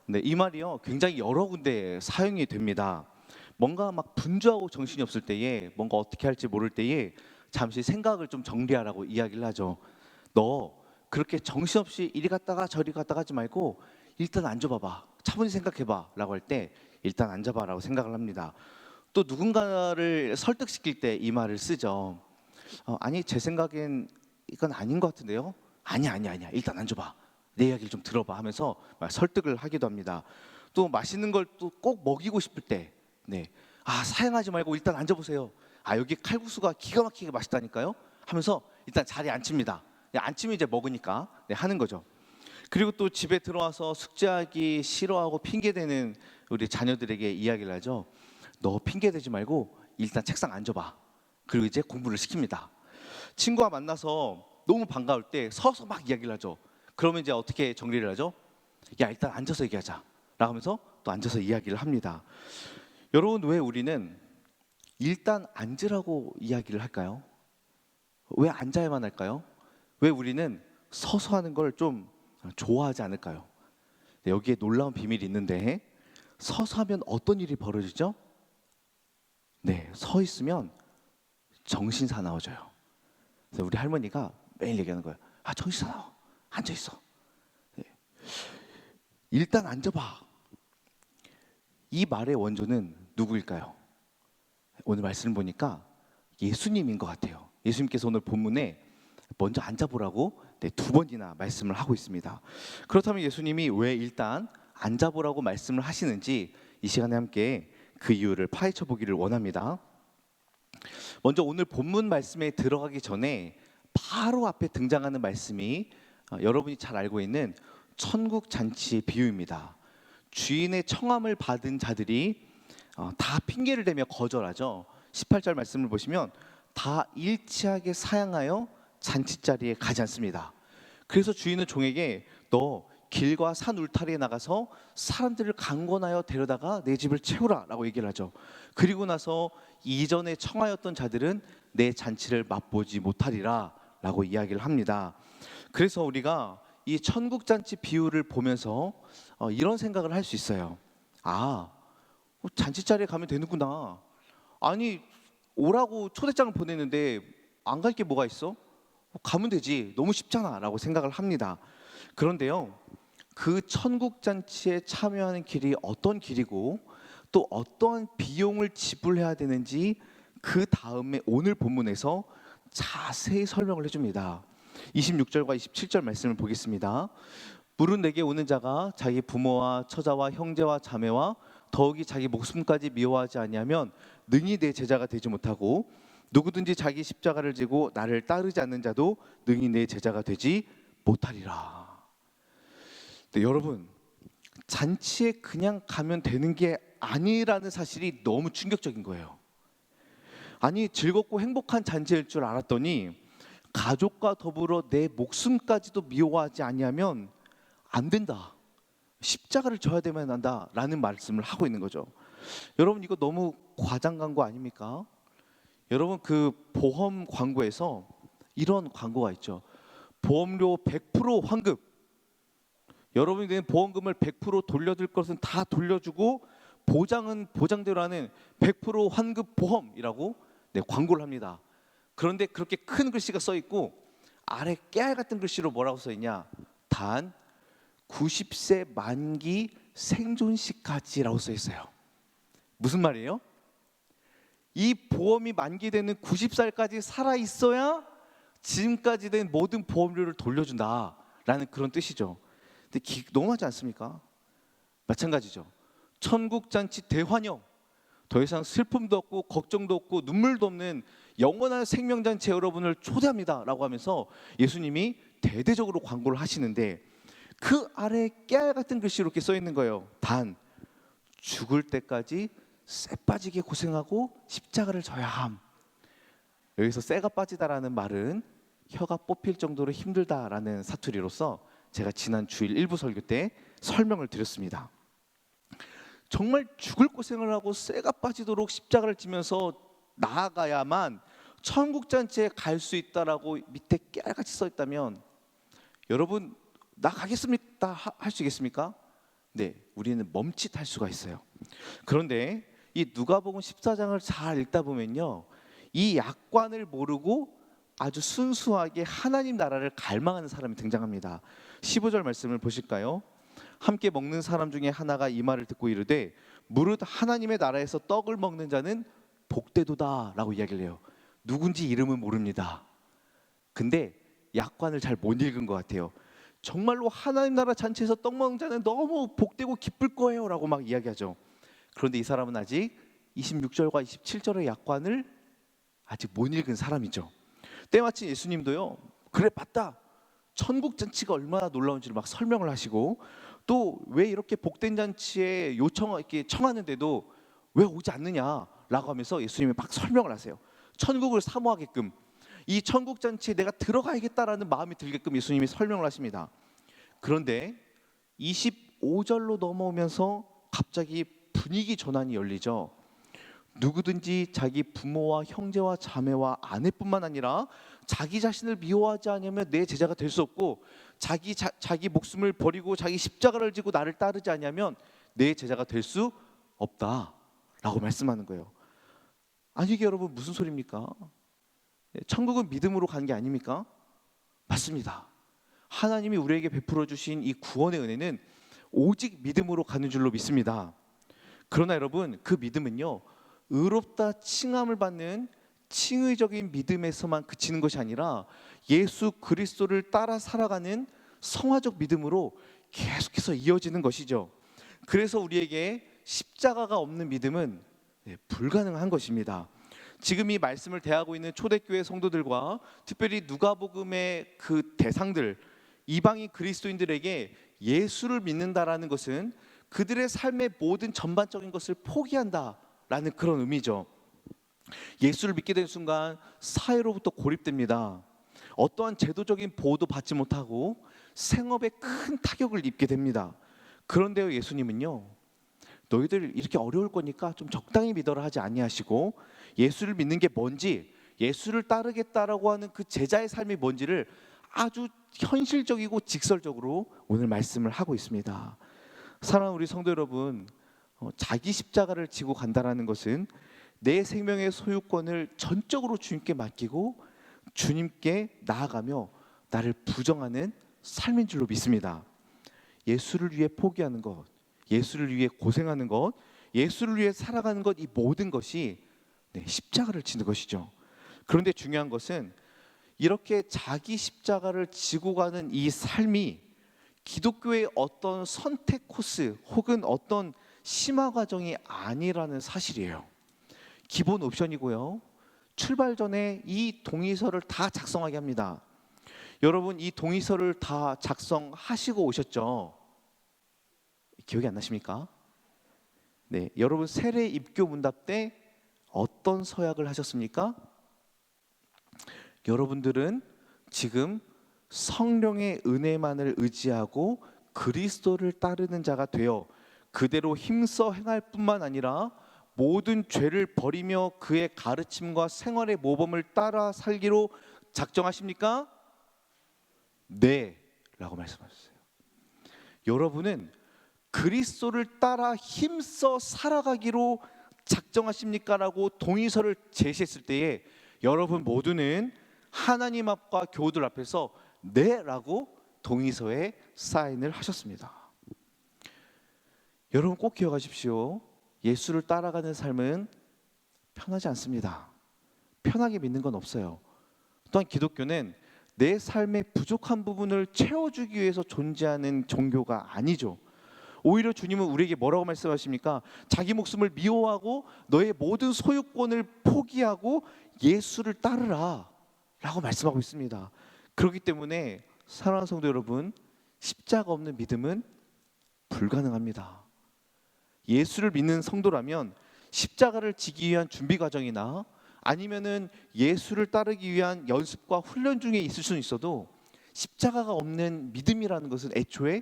네, 이 말이요 굉장히 여러 군데 사용이 됩니다. 뭔가 막 분주하고 정신이 없을 때에, 뭔가 어떻게 할지 모를 때에 잠시 생각을 좀 정리하라고 이야기를 하죠. 너 그렇게 정신없이 이리 갔다가 저리 갔다가 하지 말고 일단 앉아봐봐, 차분히 생각해봐 라고 할 때 일단 앉아봐 라고 생각을 합니다. 또 누군가를 설득시킬 때 이 말을 쓰죠. 아니 제 생각엔 이건 아닌 것 같은데요. 아니야 일단 앉아봐, 내 이야기를 좀 들어봐 하면서 설득을 하기도 합니다. 또 맛있는 걸 또 꼭 먹이고 싶을 때 사양하지 말고 일단 앉아보세요. 여기 칼국수가 기가 막히게 맛있다니까요 하면서 일단 자리에 앉힙니다. 앉히면 이제 먹으니까 하는 거죠. 그리고 또 집에 들어와서 숙제하기 싫어하고 핑계대는 우리 자녀들에게 이야기를 하죠. 너 핑계대지 말고 일단 책상 앉아봐. 그리고 이제 공부를 시킵니다. 친구와 만나서 너무 반가울 때 서서 막 이야기를 하죠. 그러면 이제 어떻게 정리를 하죠? 야, 일단 앉아서 얘기하자 라고 하면서 또 앉아서 이야기를 합니다. 여러분, 왜 우리는 일단 앉으라고 이야기를 할까요? 왜 앉아야만 할까요? 왜 우리는 서서 하는 걸 좀 좋아하지 않을까요? 여기에 놀라운 비밀이 있는데, 서서 하면 어떤 일이 벌어지죠? 서 있으면 정신 사나워져요. 그래서 우리 할머니가 매일 얘기하는 거예요. 정신 사나워, 앉아 있어. 일단 앉아봐. 이 말의 원조는 누구일까요? 오늘 말씀을 보니까 예수님인 것 같아요. 예수님께서 오늘 본문에 먼저 앉아보라고 2번이나 말씀을 하고 있습니다. 그렇다면 예수님이 왜 일단 앉아보라고 말씀을 하시는지 이 시간에 함께 그 이유를 파헤쳐 보기를 원합니다. 먼저 오늘 본문 말씀에 들어가기 전에 바로 앞에 등장하는 말씀이 여러분이 잘 알고 있는 천국 잔치의 비유입니다. 주인의 청함을 받은 자들이 다 핑계를 대며 거절하죠. 18절 말씀을 보시면 다 일치하게 사양하여 잔치자리에 가지 않습니다. 그래서 주인은 종에게 너 길과 산 울타리에 나가서 사람들을 강권하여 데려다가 내 집을 채우라 라고 얘기를 하죠. 그리고 나서 이전에 청하였던 자들은 내 잔치를 맛보지 못하리라 라고 이야기를 합니다. 그래서 우리가 이 천국잔치 비유를 보면서 이런 생각을 할 수 있어요. 잔치자리에 가면 되는구나. 아니 오라고 초대장을 보냈는데 안 갈 게 뭐가 있어? 가면 되지. 너무 쉽잖아 라고 생각을 합니다. 그런데요, 그 천국잔치에 참여하는 길이 어떤 길이고 또 어떠한 비용을 지불해야 되는지 그 다음에 오늘 본문에서 자세히 설명을 해줍니다. 26절과 27절 말씀을 보겠습니다. 물은 내게 오는 자가 자기 부모와 처자와 형제와 자매와 더욱이 자기 목숨까지 미워하지 아니하면 능히 내 제자가 되지 못하고 누구든지 자기 십자가를 지고 나를 따르지 않는 자도 능히 내 제자가 되지 못하리라. 네, 여러분, 잔치에 그냥 가면 되는 게 아니라는 사실이 너무 충격적인 거예요. 아니 즐겁고 행복한 잔치일 줄 알았더니 가족과 더불어 내 목숨까지도 미워하지 아니하면 안 된다. 십자가를 져야 되면 한다라는 말씀을 하고 있는 거죠. 여러분 이거 너무 과장 광고 아닙니까? 여러분 그 보험 광고에서 이런 광고가 있죠. 보험료 100% 환급. 여러분이 낸 보험금을 100% 돌려줄 것은 다 돌려주고 보장은 보장대로 하는 100% 환급 보험이라고 광고를 합니다. 그런데 그렇게 큰 글씨가 써 있고 아래 깨알 같은 글씨로 뭐라고 써 있냐? 단 90세 만기 생존 시까지라고 써 있어요. 무슨 말이에요? 이 보험이 만기되는 90살까지 살아 있어야 지금까지 된 모든 보험료를 돌려준다라는 그런 뜻이죠. 근데 너무하지 않습니까? 마찬가지죠. 천국잔치 대환영. 더 이상 슬픔도 없고 걱정도 없고 눈물도 없는 영원한 생명잔치 여러분을 초대합니다 라고 하면서 예수님이 대대적으로 광고를 하시는데 그 아래 깨알 같은 글씨로 이렇게 써 있는 거예요. 단 죽을 때까지 쇠 빠지게 고생하고 십자가를 져야 함. 여기서 쇠가 빠지다라는 말은 혀가 뽑힐 정도로 힘들다라는 사투리로서 제가 지난 주일 일부 설교 때 설명을 드렸습니다. 정말 죽을 고생을 하고 쇠가 빠지도록 십자가를 지면서 나아가야만 천국잔치에 갈 수 있다라고 밑에 깨알같이 써 있다면 여러분 나 가겠습니다 할 수 있겠습니까? 네, 우리는 멈칫할 수가 있어요. 그런데 이 누가복음 14장을 잘 읽다 보면요, 이 약관을 모르고 아주 순수하게 하나님 나라를 갈망하는 사람이 등장합니다. 15절 말씀을 보실까요? 함께 먹는 사람 중에 하나가 이 말을 듣고 이르되 무릇 하나님의 나라에서 떡을 먹는 자는 복되도다 라고 이야기를 해요. 누군지 이름은 모릅니다. 근데 약관을 잘 못 읽은 것 같아요. 정말로 하나님 나라 잔치에서 떡 먹는 자는 너무 복되고 기쁠 거예요 라고 막 이야기하죠. 그런데 이 사람은 아직 26절과 27절의 약관을 아직 못 읽은 사람이죠. 때마침 예수님도요, 그래 맞다, 천국 잔치가 얼마나 놀라운지를 막 설명을 하시고 또 왜 이렇게 복된 잔치에 이렇게 청하는데도 왜 오지 않느냐라고 하면서 예수님이 막 설명을 하세요. 천국을 사모하게끔, 이 천국 잔치에 내가 들어가야겠다라는 마음이 들게끔 예수님이 설명을 하십니다. 그런데 25절로 넘어오면서 갑자기 분위기 전환이 열리죠. 누구든지 자기 부모와 형제와 자매와 아내뿐만 아니라 자기 자신을 미워하지 않으면 내 제자가 될 수 없고 자기 목숨을 버리고 자기 십자가를 지고 나를 따르지 않으면 내 제자가 될 수 없다라고 말씀하는 거예요. 아니 이게 여러분 무슨 소리입니까? 천국은 믿음으로 가는 게 아닙니까? 맞습니다. 하나님이 우리에게 베풀어 주신 이 구원의 은혜는 오직 믿음으로 가는 줄로 믿습니다. 그러나 여러분 그 믿음은요, 의롭다 칭함을 받는 칭의적인 믿음에서만 그치는 것이 아니라 예수 그리스도를 따라 살아가는 성화적 믿음으로 계속해서 이어지는 것이죠. 그래서 우리에게 십자가가 없는 믿음은 불가능한 것입니다. 지금 이 말씀을 대하고 있는 초대교회 성도들과 특별히 누가복음의 그 대상들, 이방인 그리스도인들에게 예수를 믿는다라는 것은 그들의 삶의 모든 전반적인 것을 포기한다라는 그런 의미죠. 예수를 믿게 된 순간 사회로부터 고립됩니다. 어떠한 제도적인 보호도 받지 못하고 생업에 큰 타격을 입게 됩니다. 그런데요, 예수님은요, 너희들 이렇게 어려울 거니까 좀 적당히 믿어라 하지 아니하시고, 예수를 믿는 게 뭔지, 예수를 따르겠다라고 하는 그 제자의 삶이 뭔지를 아주 현실적이고 직설적으로 오늘 말씀을 하고 있습니다. 사랑하는 우리 성도 여러분, 자기 십자가를 지고 간다라는 것은 내 생명의 소유권을 전적으로 주님께 맡기고 주님께 나아가며 나를 부정하는 삶인 줄로 믿습니다. 예수를 위해 포기하는 것, 예수를 위해 고생하는 것, 예수를 위해 살아가는 것, 이 모든 것이 십자가를 지는 것이죠. 그런데 중요한 것은 이렇게 자기 십자가를 지고 가는 이 삶이 기독교의 어떤 선택 코스 혹은 어떤 심화 과정이 아니라는 사실이에요. 기본 옵션이고요. 출발 전에 이 동의서를 다 작성하게 합니다. 여러분, 이 동의서를 다 작성하시고 오셨죠? 기억이 안 나십니까? 네, 여러분 세례 입교 문답 때 어떤 서약을 하셨습니까? 여러분들은 지금 성령의 은혜만을 의지하고 그리스도를 따르는 자가 되어 그대로 힘써 행할 뿐만 아니라 모든 죄를 버리며 그의 가르침과 생활의 모범을 따라 살기로 작정하십니까? 네, 라고 말씀하셨어요. 여러분은 그리스도를 따라 힘써 살아가기로 작정하십니까? 라고 동의서를 제시했을 때에 여러분 모두는 하나님 앞과 교우들 앞에서 네 라고 동의서에 사인을 하셨습니다. 여러분 꼭 기억하십시오. 예수를 따라가는 삶은 편하지 않습니다. 편하게 믿는 건 없어요. 또한 기독교는 내 삶의 부족한 부분을 채워주기 위해서 존재하는 종교가 아니죠. 오히려 주님은 우리에게 뭐라고 말씀하십니까? 자기 목숨을 미워하고 너의 모든 소유권을 포기하고 예수를 따르라 라고 말씀하고 있습니다. 그렇기 때문에 사랑하는 성도 여러분, 십자가 없는 믿음은 불가능합니다. 예수를 믿는 성도라면 십자가를 지기 위한 준비 과정이나 아니면은 예수를 따르기 위한 연습과 훈련 중에 있을 수는 있어도 십자가가 없는 믿음이라는 것은 애초에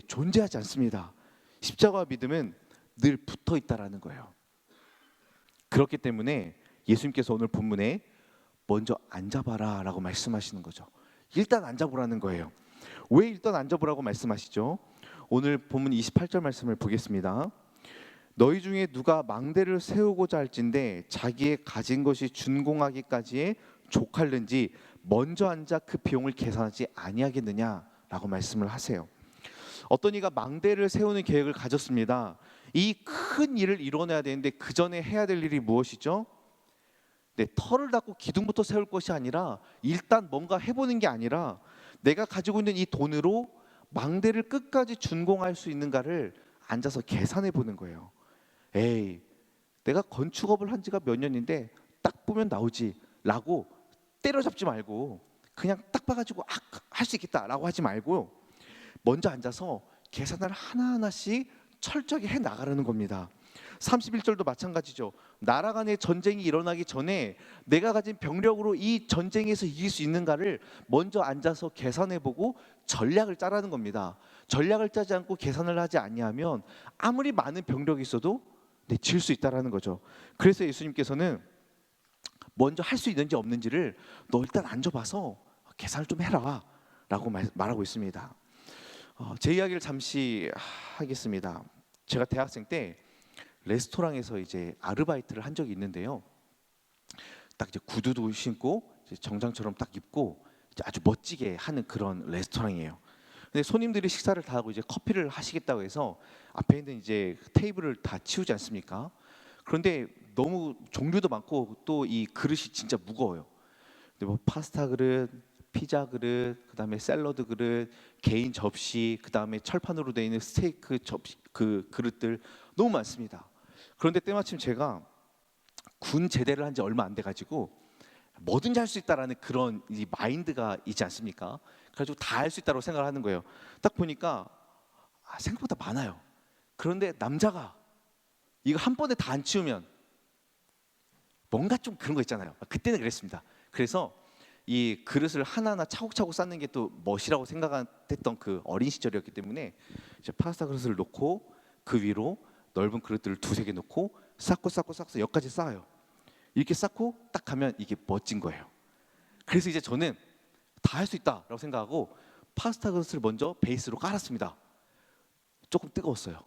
존재하지 않습니다. 십자가와 믿음은 늘 붙어 있다라는 거예요. 그렇기 때문에 예수님께서 오늘 본문에 먼저 앉아봐라 라고 말씀하시는 거죠. 일단 앉아보라는 거예요. 왜 일단 앉아보라고 말씀하시죠? 오늘 본문 28절 말씀을 보겠습니다. 너희 중에 누가 망대를 세우고자 할진대 자기의 가진 것이 준공하기까지에 족할는지 먼저 앉아 그 비용을 계산하지 아니하겠느냐라고 말씀을 하세요. 어떤 이가 망대를 세우는 계획을 가졌습니다. 이 큰 일을 이뤄내야 되는데 그 전에 해야 될 일이 무엇이죠? 털을 닦고 기둥부터 세울 것이 아니라 일단 뭔가 해보는 게 아니라 내가 가지고 있는 이 돈으로 망대를 끝까지 준공할 수 있는가를 앉아서 계산해 보는 거예요. 에이, 내가 건축업을 한 지가 몇 년인데 딱 보면 나오지 라고 때려잡지 말고 그냥 딱 봐가지고 할 수 있겠다라고 하지 말고 먼저 앉아서 계산을 하나하나씩 철저하게 해 나가라는 겁니다. 31절도 마찬가지죠. 나라 간의 전쟁이 일어나기 전에 내가 가진 병력으로 이 전쟁에서 이길 수 있는가를 먼저 앉아서 계산해보고 전략을 짜라는 겁니다. 전략을 짜지 않고 계산을 하지 아니하면 아무리 많은 병력이 있어도 질 수 있다라는 거죠. 그래서 예수님께서는 먼저 할 수 있는지 없는지를 너 일단 앉아봐서 계산을 좀 해라 라고 말하고 있습니다. 제 이야기를 잠시 하겠습니다. 제가 대학생 때 레스토랑에서 이제 아르바이트를 한 적이 있는데요. 딱 이제 구두도 신고 이제 정장처럼 딱 입고 이제 아주 멋지게 하는 그런 레스토랑이에요. 근데 손님들이 식사를 다 하고 이제 커피를 하시겠다고 해서 앞에 있는 이제 테이블을 다 치우지 않습니까? 그런데 너무 종류도 많고 또 이 그릇이 진짜 무거워요. 근데 뭐 파스타 그릇, 피자 그릇, 그다음에 샐러드 그릇, 개인 접시, 그다음에 철판으로 되어 있는 스테이크 접시 그 그릇들 너무 많습니다. 그런데 때마침 제가 군 제대를 한 지 얼마 안 돼 가지고 뭐든지 할 수 있다라는 그런 이 마인드가 있지 않습니까? 그래가지고 다 할 수 있다고 생각을 하는 거예요. 딱 보니까 생각보다 많아요. 그런데 남자가 이거 한 번에 다 안 치우면 뭔가 좀 그런 거 있잖아요. 그때는 그랬습니다. 그래서 이 그릇을 하나하나 차곡차곡 쌓는 게 또 멋이라고 생각했던 그 어린 시절이었기 때문에 이제 파스타 그릇을 놓고 그 위로 넓은 그릇들을 두세 개 놓고 쌓고 여기까지 쌓아요. 이렇게 쌓고 딱 가면 이게 멋진 거예요. 그래서 이제 저는 다 할 수 있다라고 생각하고 파스타 그릇을 먼저 베이스로 깔았습니다. 조금 뜨거웠어요.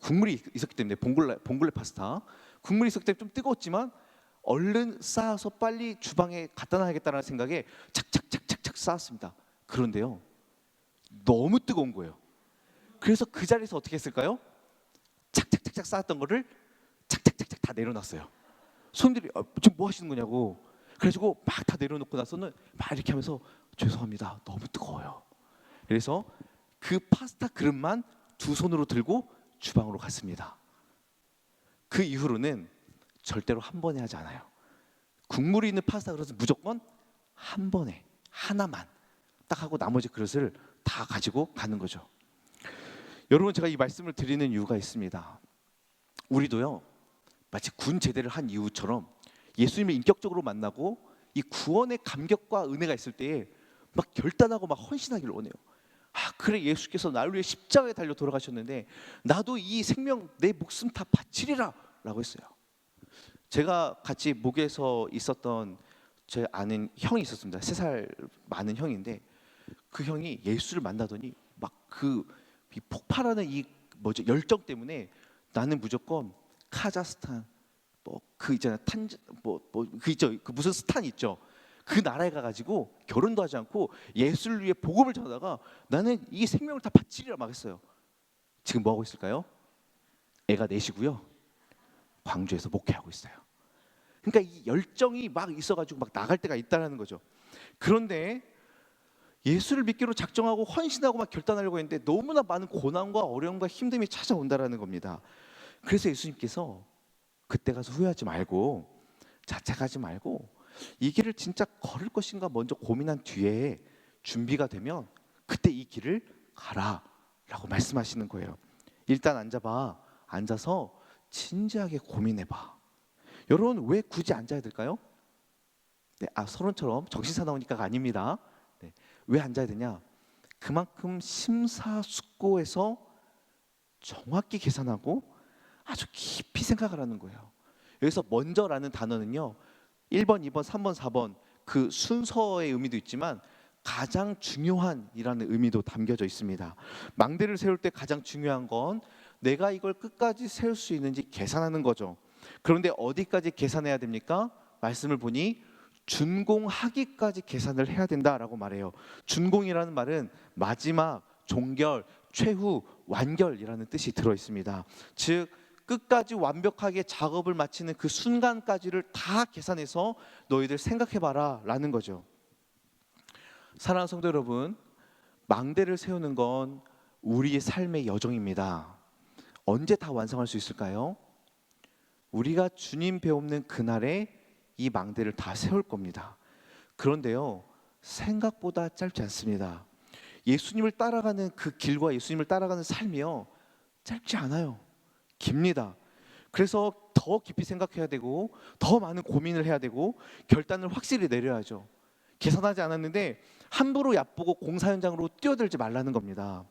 국물이 있었기 때문에 봉골레 파스타 국물이 있었기 때문에 좀 뜨거웠지만 얼른 쌓아서 빨리 주방에 갖다 놔야겠다는 생각에 착착착착착 쌓았습니다. 그런데요, 너무 뜨거운 거예요. 그래서 그 자리에서 어떻게 했을까요? 착착착착 쌓았던 거를 착착착착 다 내려놨어요. 손님들이 지금 뭐 하시는 거냐고. 그래가지고 막 다 내려놓고 나서는 막 이렇게 하면서 죄송합니다, 너무 뜨거워요. 그래서 그 파스타 그릇만 두 손으로 들고 주방으로 갔습니다. 그 이후로는 절대로 한 번에 하지 않아요. 국물이 있는 파스타 그릇은 무조건 한 번에 하나만 딱 하고 나머지 그릇을 다 가지고 가는 거죠. 여러분, 제가 이 말씀을 드리는 이유가 있습니다. 우리도요, 마치 군 제대를 한 이유처럼 예수님을 인격적으로 만나고 이 구원의 감격과 은혜가 있을 때에 막 결단하고 막 헌신하기를 원해요. 그래, 예수께서 나를 위해 십자가에 달려 돌아가셨는데 나도 이 생명 내 목숨 다 바치리라 라고 했어요. 제가 같이 목에서 있었던 제 아는 형이 있었습니다. 3살 많은 형인데 그 형이 예수를 만나더니 막 그 폭발하는 이 뭐죠, 열정 때문에 나는 무조건 카자흐스탄 그 있잖아요, 그 있죠, 그 무슨 스탄 있죠, 그 나라에 가가지고 결혼도 하지 않고 예수를 위해 복음을 전하다가 나는 이 생명을 다 바치리라 막 했어요. 지금 뭐 하고 있을까요? 애가 넷이고요, 광주에서 목회하고 있어요. 그러니까 이 열정이 막 있어가지고 막 나갈 때가 있다라는 거죠. 그런데 예수를 믿기로 작정하고 헌신하고 막 결단하려고 했는데 너무나 많은 고난과 어려움과 힘듦이 찾아온다라는 겁니다. 그래서 예수님께서 그때 가서 후회하지 말고 자책하지 말고 이 길을 진짜 걸을 것인가 먼저 고민한 뒤에 준비가 되면 그때 이 길을 가라라고 말씀하시는 거예요. 일단 앉아봐. 앉아서 진지하게 고민해봐. 여러분, 왜 굳이 앉아야 될까요? 네, 서론처럼 정신사나우니까가 아닙니다. 네, 왜 앉아야 되냐? 그만큼 심사숙고해서 정확히 계산하고 아주 깊이 생각을 하는 거예요. 여기서 먼저라는 단어는요, 1번, 2번, 3번, 4번 그 순서의 의미도 있지만 가장 중요한이라는 의미도 담겨져 있습니다. 망대를 세울 때 가장 중요한 건 내가 이걸 끝까지 세울 수 있는지 계산하는 거죠. 그런데 어디까지 계산해야 됩니까? 말씀을 보니 준공하기까지 계산을 해야 된다라고 말해요. 준공이라는 말은 마지막, 종결, 최후, 완결이라는 뜻이 들어 있습니다. 즉 끝까지 완벽하게 작업을 마치는 그 순간까지를 다 계산해서 너희들 생각해봐라 라는 거죠. 사랑하는 성도 여러분, 망대를 세우는 건 우리의 삶의 여정입니다. 언제 다 완성할 수 있을까요? 우리가 주님 배움는 그날에 이 망대를 다 세울 겁니다. 그런데요, 생각보다 짧지 않습니다. 예수님을 따라가는 그 길과 예수님을 따라가는 삶이요, 짧지 않아요. 깁니다. 그래서 더 깊이 생각해야 되고 더 많은 고민을 해야 되고 결단을 확실히 내려야죠. 계산하지 않았는데 함부로 얕보고 공사 현장으로 뛰어들지 말라는 겁니다.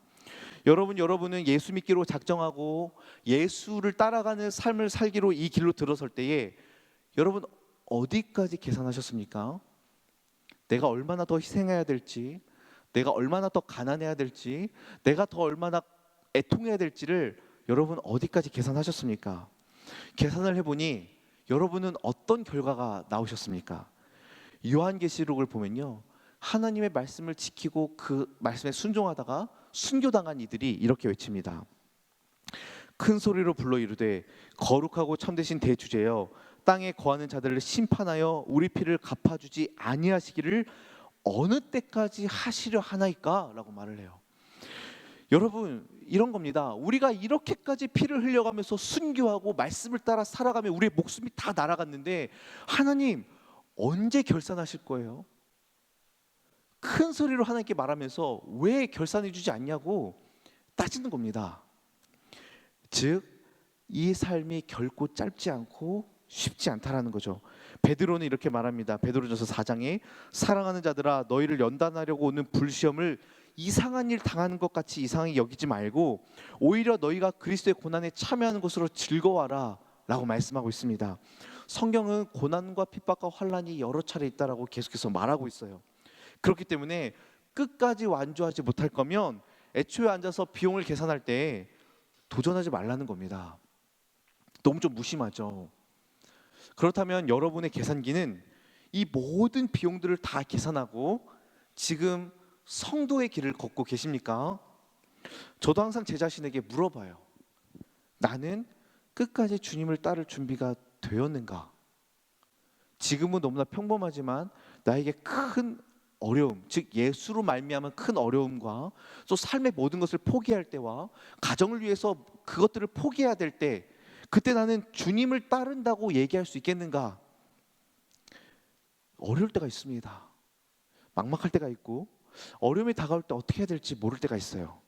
여러분은 예수 믿기로 작정하고 예수를 따라가는 삶을 살기로 이 길로 들어설 때에 여러분 어디까지 계산하셨습니까? 내가 얼마나 더 희생해야 될지, 내가 얼마나 더 가난해야 될지, 내가 더 얼마나 애통해야 될지를 여러분 어디까지 계산하셨습니까? 계산을 해보니 여러분은 어떤 결과가 나오셨습니까? 요한계시록을 보면요, 하나님의 말씀을 지키고 그 말씀에 순종하다가 순교당한 이들이 이렇게 외칩니다. 큰 소리로 불러 이르되 거룩하고 참되신 대주제여, 땅에 거하는 자들을 심판하여 우리 피를 갚아주지 아니하시기를 어느 때까지 하시려 하나이까? 라고 말을 해요. 여러분, 이런 겁니다. 우리가 이렇게까지 피를 흘려가면서 순교하고 말씀을 따라 살아가며 우리의 목숨이 다 날아갔는데 하나님 언제 결산하실 거예요? 큰 소리로 하나님께 말하면서 왜 결산해 주지 않냐고 따지는 겁니다. 즉 이 삶이 결코 짧지 않고 쉽지 않다라는 거죠. 베드로는 이렇게 말합니다. 베드로전서 4장에 사랑하는 자들아 너희를 연단하려고 오는 불시험을 이상한 일 당하는 것 같이 이상하게 여기지 말고 오히려 너희가 그리스도의 고난에 참여하는 것으로 즐거워하라 라고 말씀하고 있습니다. 성경은 고난과 핍박과 환난이 여러 차례 있다라고 계속해서 말하고 있어요. 그렇기 때문에 끝까지 완주하지 못할 거면 애초에 앉아서 비용을 계산할 때 도전하지 말라는 겁니다. 너무 좀 무심하죠. 그렇다면 여러분의 계산기는 이 모든 비용들을 다 계산하고 지금 성도의 길을 걷고 계십니까? 저도 항상 제 자신에게 물어봐요. 나는 끝까지 주님을 따를 준비가 되었는가? 지금은 너무나 평범하지만 나에게 큰 어려움, 즉 예수로 말미암은 큰 어려움과 또 삶의 모든 것을 포기할 때와 가정을 위해서 그것들을 포기해야 될 때, 그때 나는 주님을 따른다고 얘기할 수 있겠는가? 어려울 때가 있습니다. 막막할 때가 있고 어려움이 다가올 때 어떻게 해야 될지 모를 때가 있어요.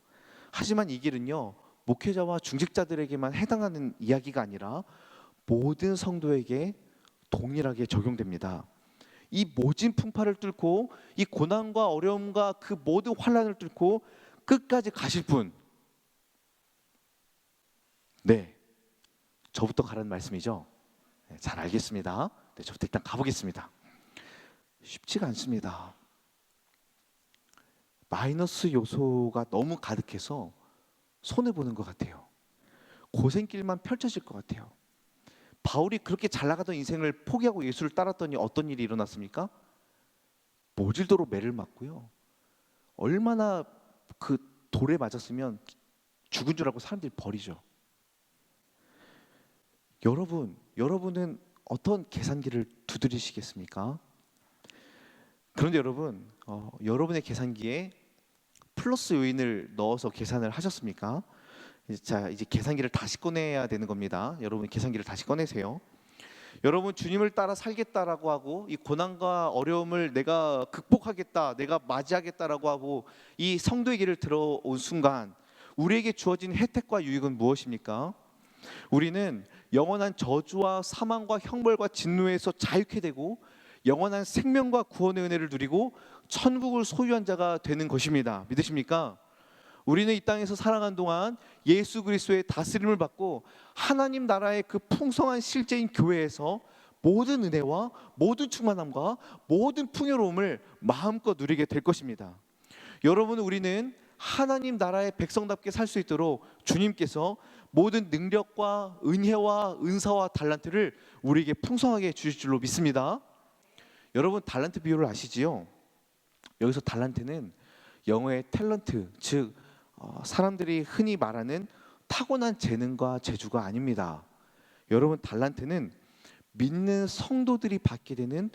하지만 이 길은요, 목회자와 중직자들에게만 해당하는 이야기가 아니라 모든 성도에게 동일하게 적용됩니다. 이 모진 풍파를 뚫고 이 고난과 어려움과 그 모든 환난을 뚫고 끝까지 가실 분, 네, 저부터 가라는 말씀이죠. 네, 잘 알겠습니다. 네, 저부터 일단 가보겠습니다. 쉽지가 않습니다. 마이너스 요소가 너무 가득해서 손해보는 것 같아요. 고생길만 펼쳐질 것 같아요. 바울이 그렇게 잘 나가던 인생을 포기하고 예수를 따랐더니 어떤 일이 일어났습니까? 모질도로 매를 맞고요. 얼마나 그 돌에 맞았으면 죽은 줄 알고 사람들이 버리죠. 여러분은 어떤 계산기를 두드리시겠습니까? 그런데 여러분의 계산기에 플러스 요인을 넣어서 계산을 하셨습니까? 이제 계산기를 다시 꺼내야 되는 겁니다. 여러분 계산기를 다시 꺼내세요. 여러분 주님을 따라 살겠다라고 하고 이 고난과 어려움을 내가 극복하겠다, 내가 맞이하겠다라고 하고 이 성도의 길을 들어온 순간 우리에게 주어진 혜택과 유익은 무엇입니까? 우리는 영원한 저주와 사망과 형벌과 진노에서 자유케 되고 영원한 생명과 구원의 은혜를 누리고 천국을 소유한 자가 되는 것입니다. 믿으십니까? 우리는 이 땅에서 살아가는 동안 예수 그리스도의 다스림을 받고 하나님 나라의 그 풍성한 실제인 교회에서 모든 은혜와 모든 충만함과 모든 풍요로움을 마음껏 누리게 될 것입니다. 우리는 하나님 나라의 백성답게 살 수 있도록 주님께서 모든 능력과 은혜와 은사와 달란트를 우리에게 풍성하게 주실 줄로 믿습니다. 여러분 달란트 비유를 아시지요? 여기서 달란트는 영어의 탤런트, 즉 사람들이 흔히 말하는 타고난 재능과 재주가 아닙니다. 여러분 달란트는 믿는 성도들이 받게 되는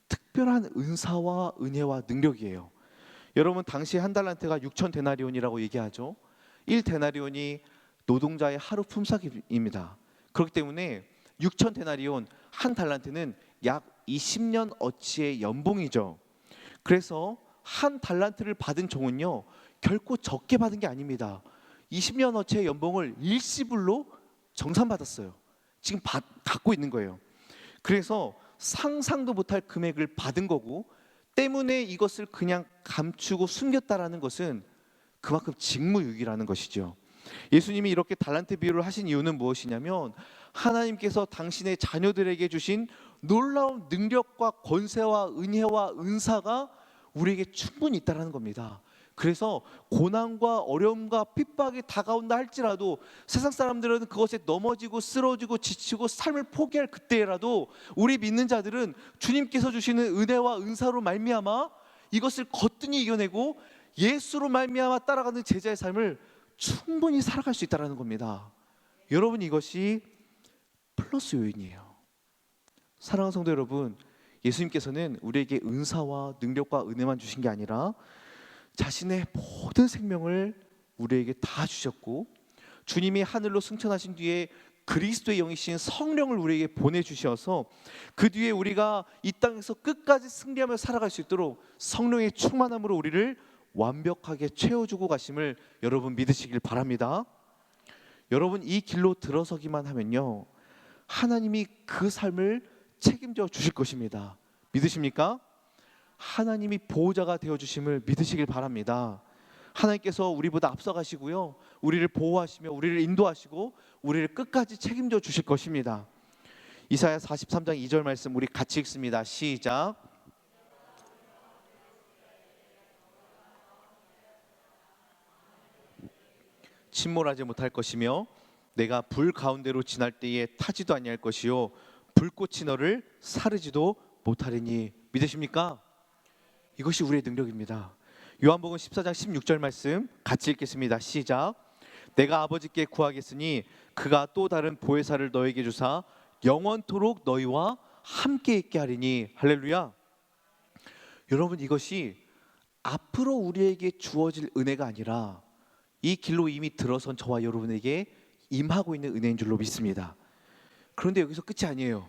특별한 은사와 은혜와 능력이에요. 여러분 당시 한 달란트가 6천 데나리온이라고 얘기하죠. 1 데나리온이 노동자의 하루 품삯입니다. 그렇기 때문에 6천 데나리온 한 달란트는 약 20년 어치의 연봉이죠. 그래서 한 달란트를 받은 종은요 결코 적게 받은 게 아닙니다. 20년 어치의 연봉을 일시불로 정산받았어요. 지금 갖고 있는 거예요. 그래서 상상도 못할 금액을 받은 거고 때문에 이것을 그냥 감추고 숨겼다라는 것은 그만큼 직무유기라는 것이죠. 예수님이 이렇게 달란트 비유를 하신 이유는 무엇이냐면 하나님께서 당신의 자녀들에게 주신 놀라운 능력과 권세와 은혜와 은사가 우리에게 충분히 있다는 겁니다. 그래서 고난과 어려움과 핍박이 다가온다 할지라도 세상 사람들은 그것에 넘어지고 쓰러지고 지치고 삶을 포기할 그때라도 우리 믿는 자들은 주님께서 주시는 은혜와 은사로 말미암아 이것을 거뜬히 이겨내고 예수로 말미암아 따라가는 제자의 삶을 충분히 살아갈 수 있다는 겁니다. 여러분 이것이 플러스 요인이에요. 사랑하는 성도 여러분, 예수님께서는 우리에게 은사와 능력과 은혜만 주신 게 아니라 자신의 모든 생명을 우리에게 다 주셨고 주님이 하늘로 승천하신 뒤에 그리스도의 영이신 성령을 우리에게 보내주셔서 그 뒤에 우리가 이 땅에서 끝까지 승리하며 살아갈 수 있도록 성령의 충만함으로 우리를 완벽하게 채워주고 가심을 여러분 믿으시길 바랍니다. 여러분 이 길로 들어서기만 하면요, 하나님이 그 삶을 책임져 주실 것입니다. 믿으십니까? 하나님이 보호자가 되어 주심을 믿으시길 바랍니다. 하나님께서 우리보다 앞서가시고요, 우리를 보호하시며 우리를 인도하시고 우리를 끝까지 책임져 주실 것입니다. 이사야 43장 2절 말씀 우리 같이 읽습니다. 시작. 침몰하지 못할 것이며 내가 불 가운데로 지날 때에 타지도 아니할 것이요 불꽃이 너를 사르지도 못하리니. 믿으십니까? 이것이 우리의 능력입니다. 요한복음 14장 16절 말씀 같이 읽겠습니다. 시작. 내가 아버지께 구하겠으니 그가 또 다른 보혜사를 너에게 주사 영원토록 너희와 함께 있게 하리니. 할렐루야. 여러분 이것이 앞으로 우리에게 주어질 은혜가 아니라 이 길로 이미 들어선 저와 여러분에게 임하고 있는 은혜인 줄로 믿습니다. 그런데 여기서 끝이 아니에요.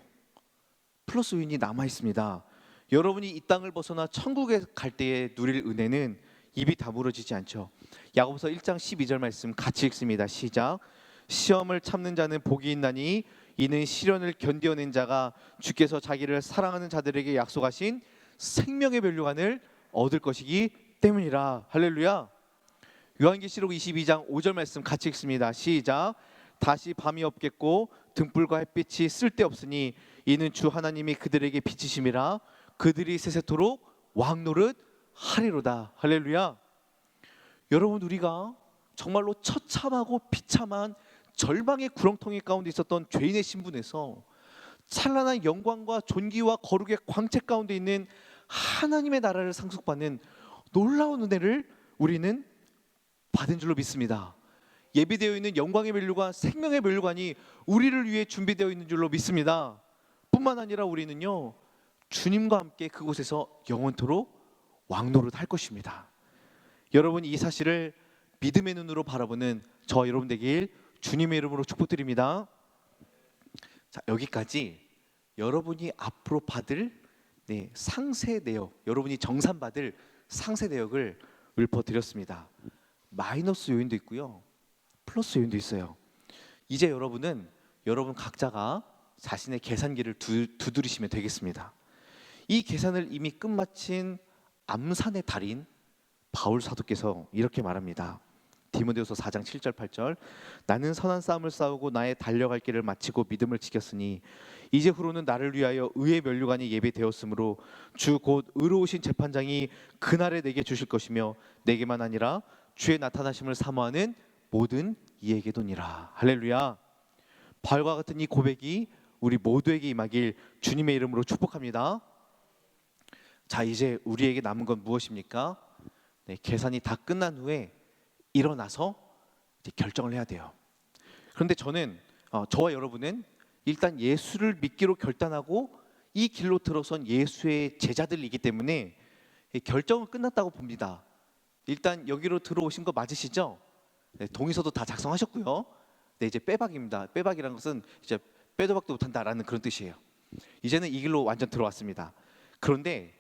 플러스 요인이 남아 있습니다. 여러분이 이 땅을 벗어나 천국에 갈 때에 누릴 은혜는 입이 다물어지지 않죠. 야고보서 1장 12절 말씀 같이 읽습니다. 시작. 시험을 참는 자는 복이 있나니 이는 시련을 견뎌낸 자가 주께서 자기를 사랑하는 자들에게 약속하신 생명의 면류관을 얻을 것이기 때문이라. 할렐루야. 요한계시록 22장 5절 말씀 같이 읽습니다. 시작. 다시 밤이 없겠고 등불과 햇빛이 쓸데없으니 이는 주 하나님이 그들에게 비치심이라. 그들이 세세토록 왕노릇 하리로다. 할렐루야. 여러분 우리가 정말로 처참하고 비참한 절망의 구렁텅이 가운데 있었던 죄인의 신분에서 찬란한 영광과 존귀와 거룩의 광채 가운데 있는 하나님의 나라를 상속받는 놀라운 은혜를 우리는 받은 줄로 믿습니다. 예비되어 있는 영광의 면류관, 생명의 면류관이 우리를 위해 준비되어 있는 줄로 믿습니다. 뿐만 아니라 우리는요, 주님과 함께 그곳에서 영원토록 왕노릇 할 것입니다. 여러분 이 사실을 믿음의 눈으로 바라보는 저와 여러분 되길 주님의 이름으로 축복드립니다. 자, 여기까지 여러분이 앞으로 받을 상세 내역, 여러분이 정산받을 상세 내역을 읊어드렸습니다. 마이너스 요인도 있고요, 플러스 요인도 있어요. 이제 여러분은 여러분 각자가 자신의 계산기를 두드리시면 되겠습니다. 이 계산을 이미 끝마친 암산의 달인 바울 사도께서 이렇게 말합니다. 디모데후서 4장 7절 8절. 나는 선한 싸움을 싸우고 나의 달려갈 길을 마치고 믿음을 지켰으니 이제 후로는 나를 위하여 의의 면류관이 예배되었으므로 주 곧 의로우신 재판장이 그날에 내게 주실 것이며 내게만 아니라 주의 나타나심을 사모하는 모든 이에게도니라. 할렐루야. 바울과 같은 이 고백이 우리 모두에게 임하길 주님의 이름으로 축복합니다. 자, 이제 우리에게 남은 건 무엇입니까? 계산이 다 끝난 후에 일어나서 이제 결정을 해야 돼요. 그런데 저는 저와 여러분은 일단 예수를 믿기로 결단하고 이 길로 들어선 예수의 제자들이기 때문에 결정은 끝났다고 봅니다. 일단 여기로 들어오신 거 맞으시죠? 동의서도 다 작성하셨고요. 이제 빼박입니다. 빼박이라는 것은 이제 빼도 박도 못한다라는 그런 뜻이에요. 이제는 이 길로 완전 들어왔습니다. 그런데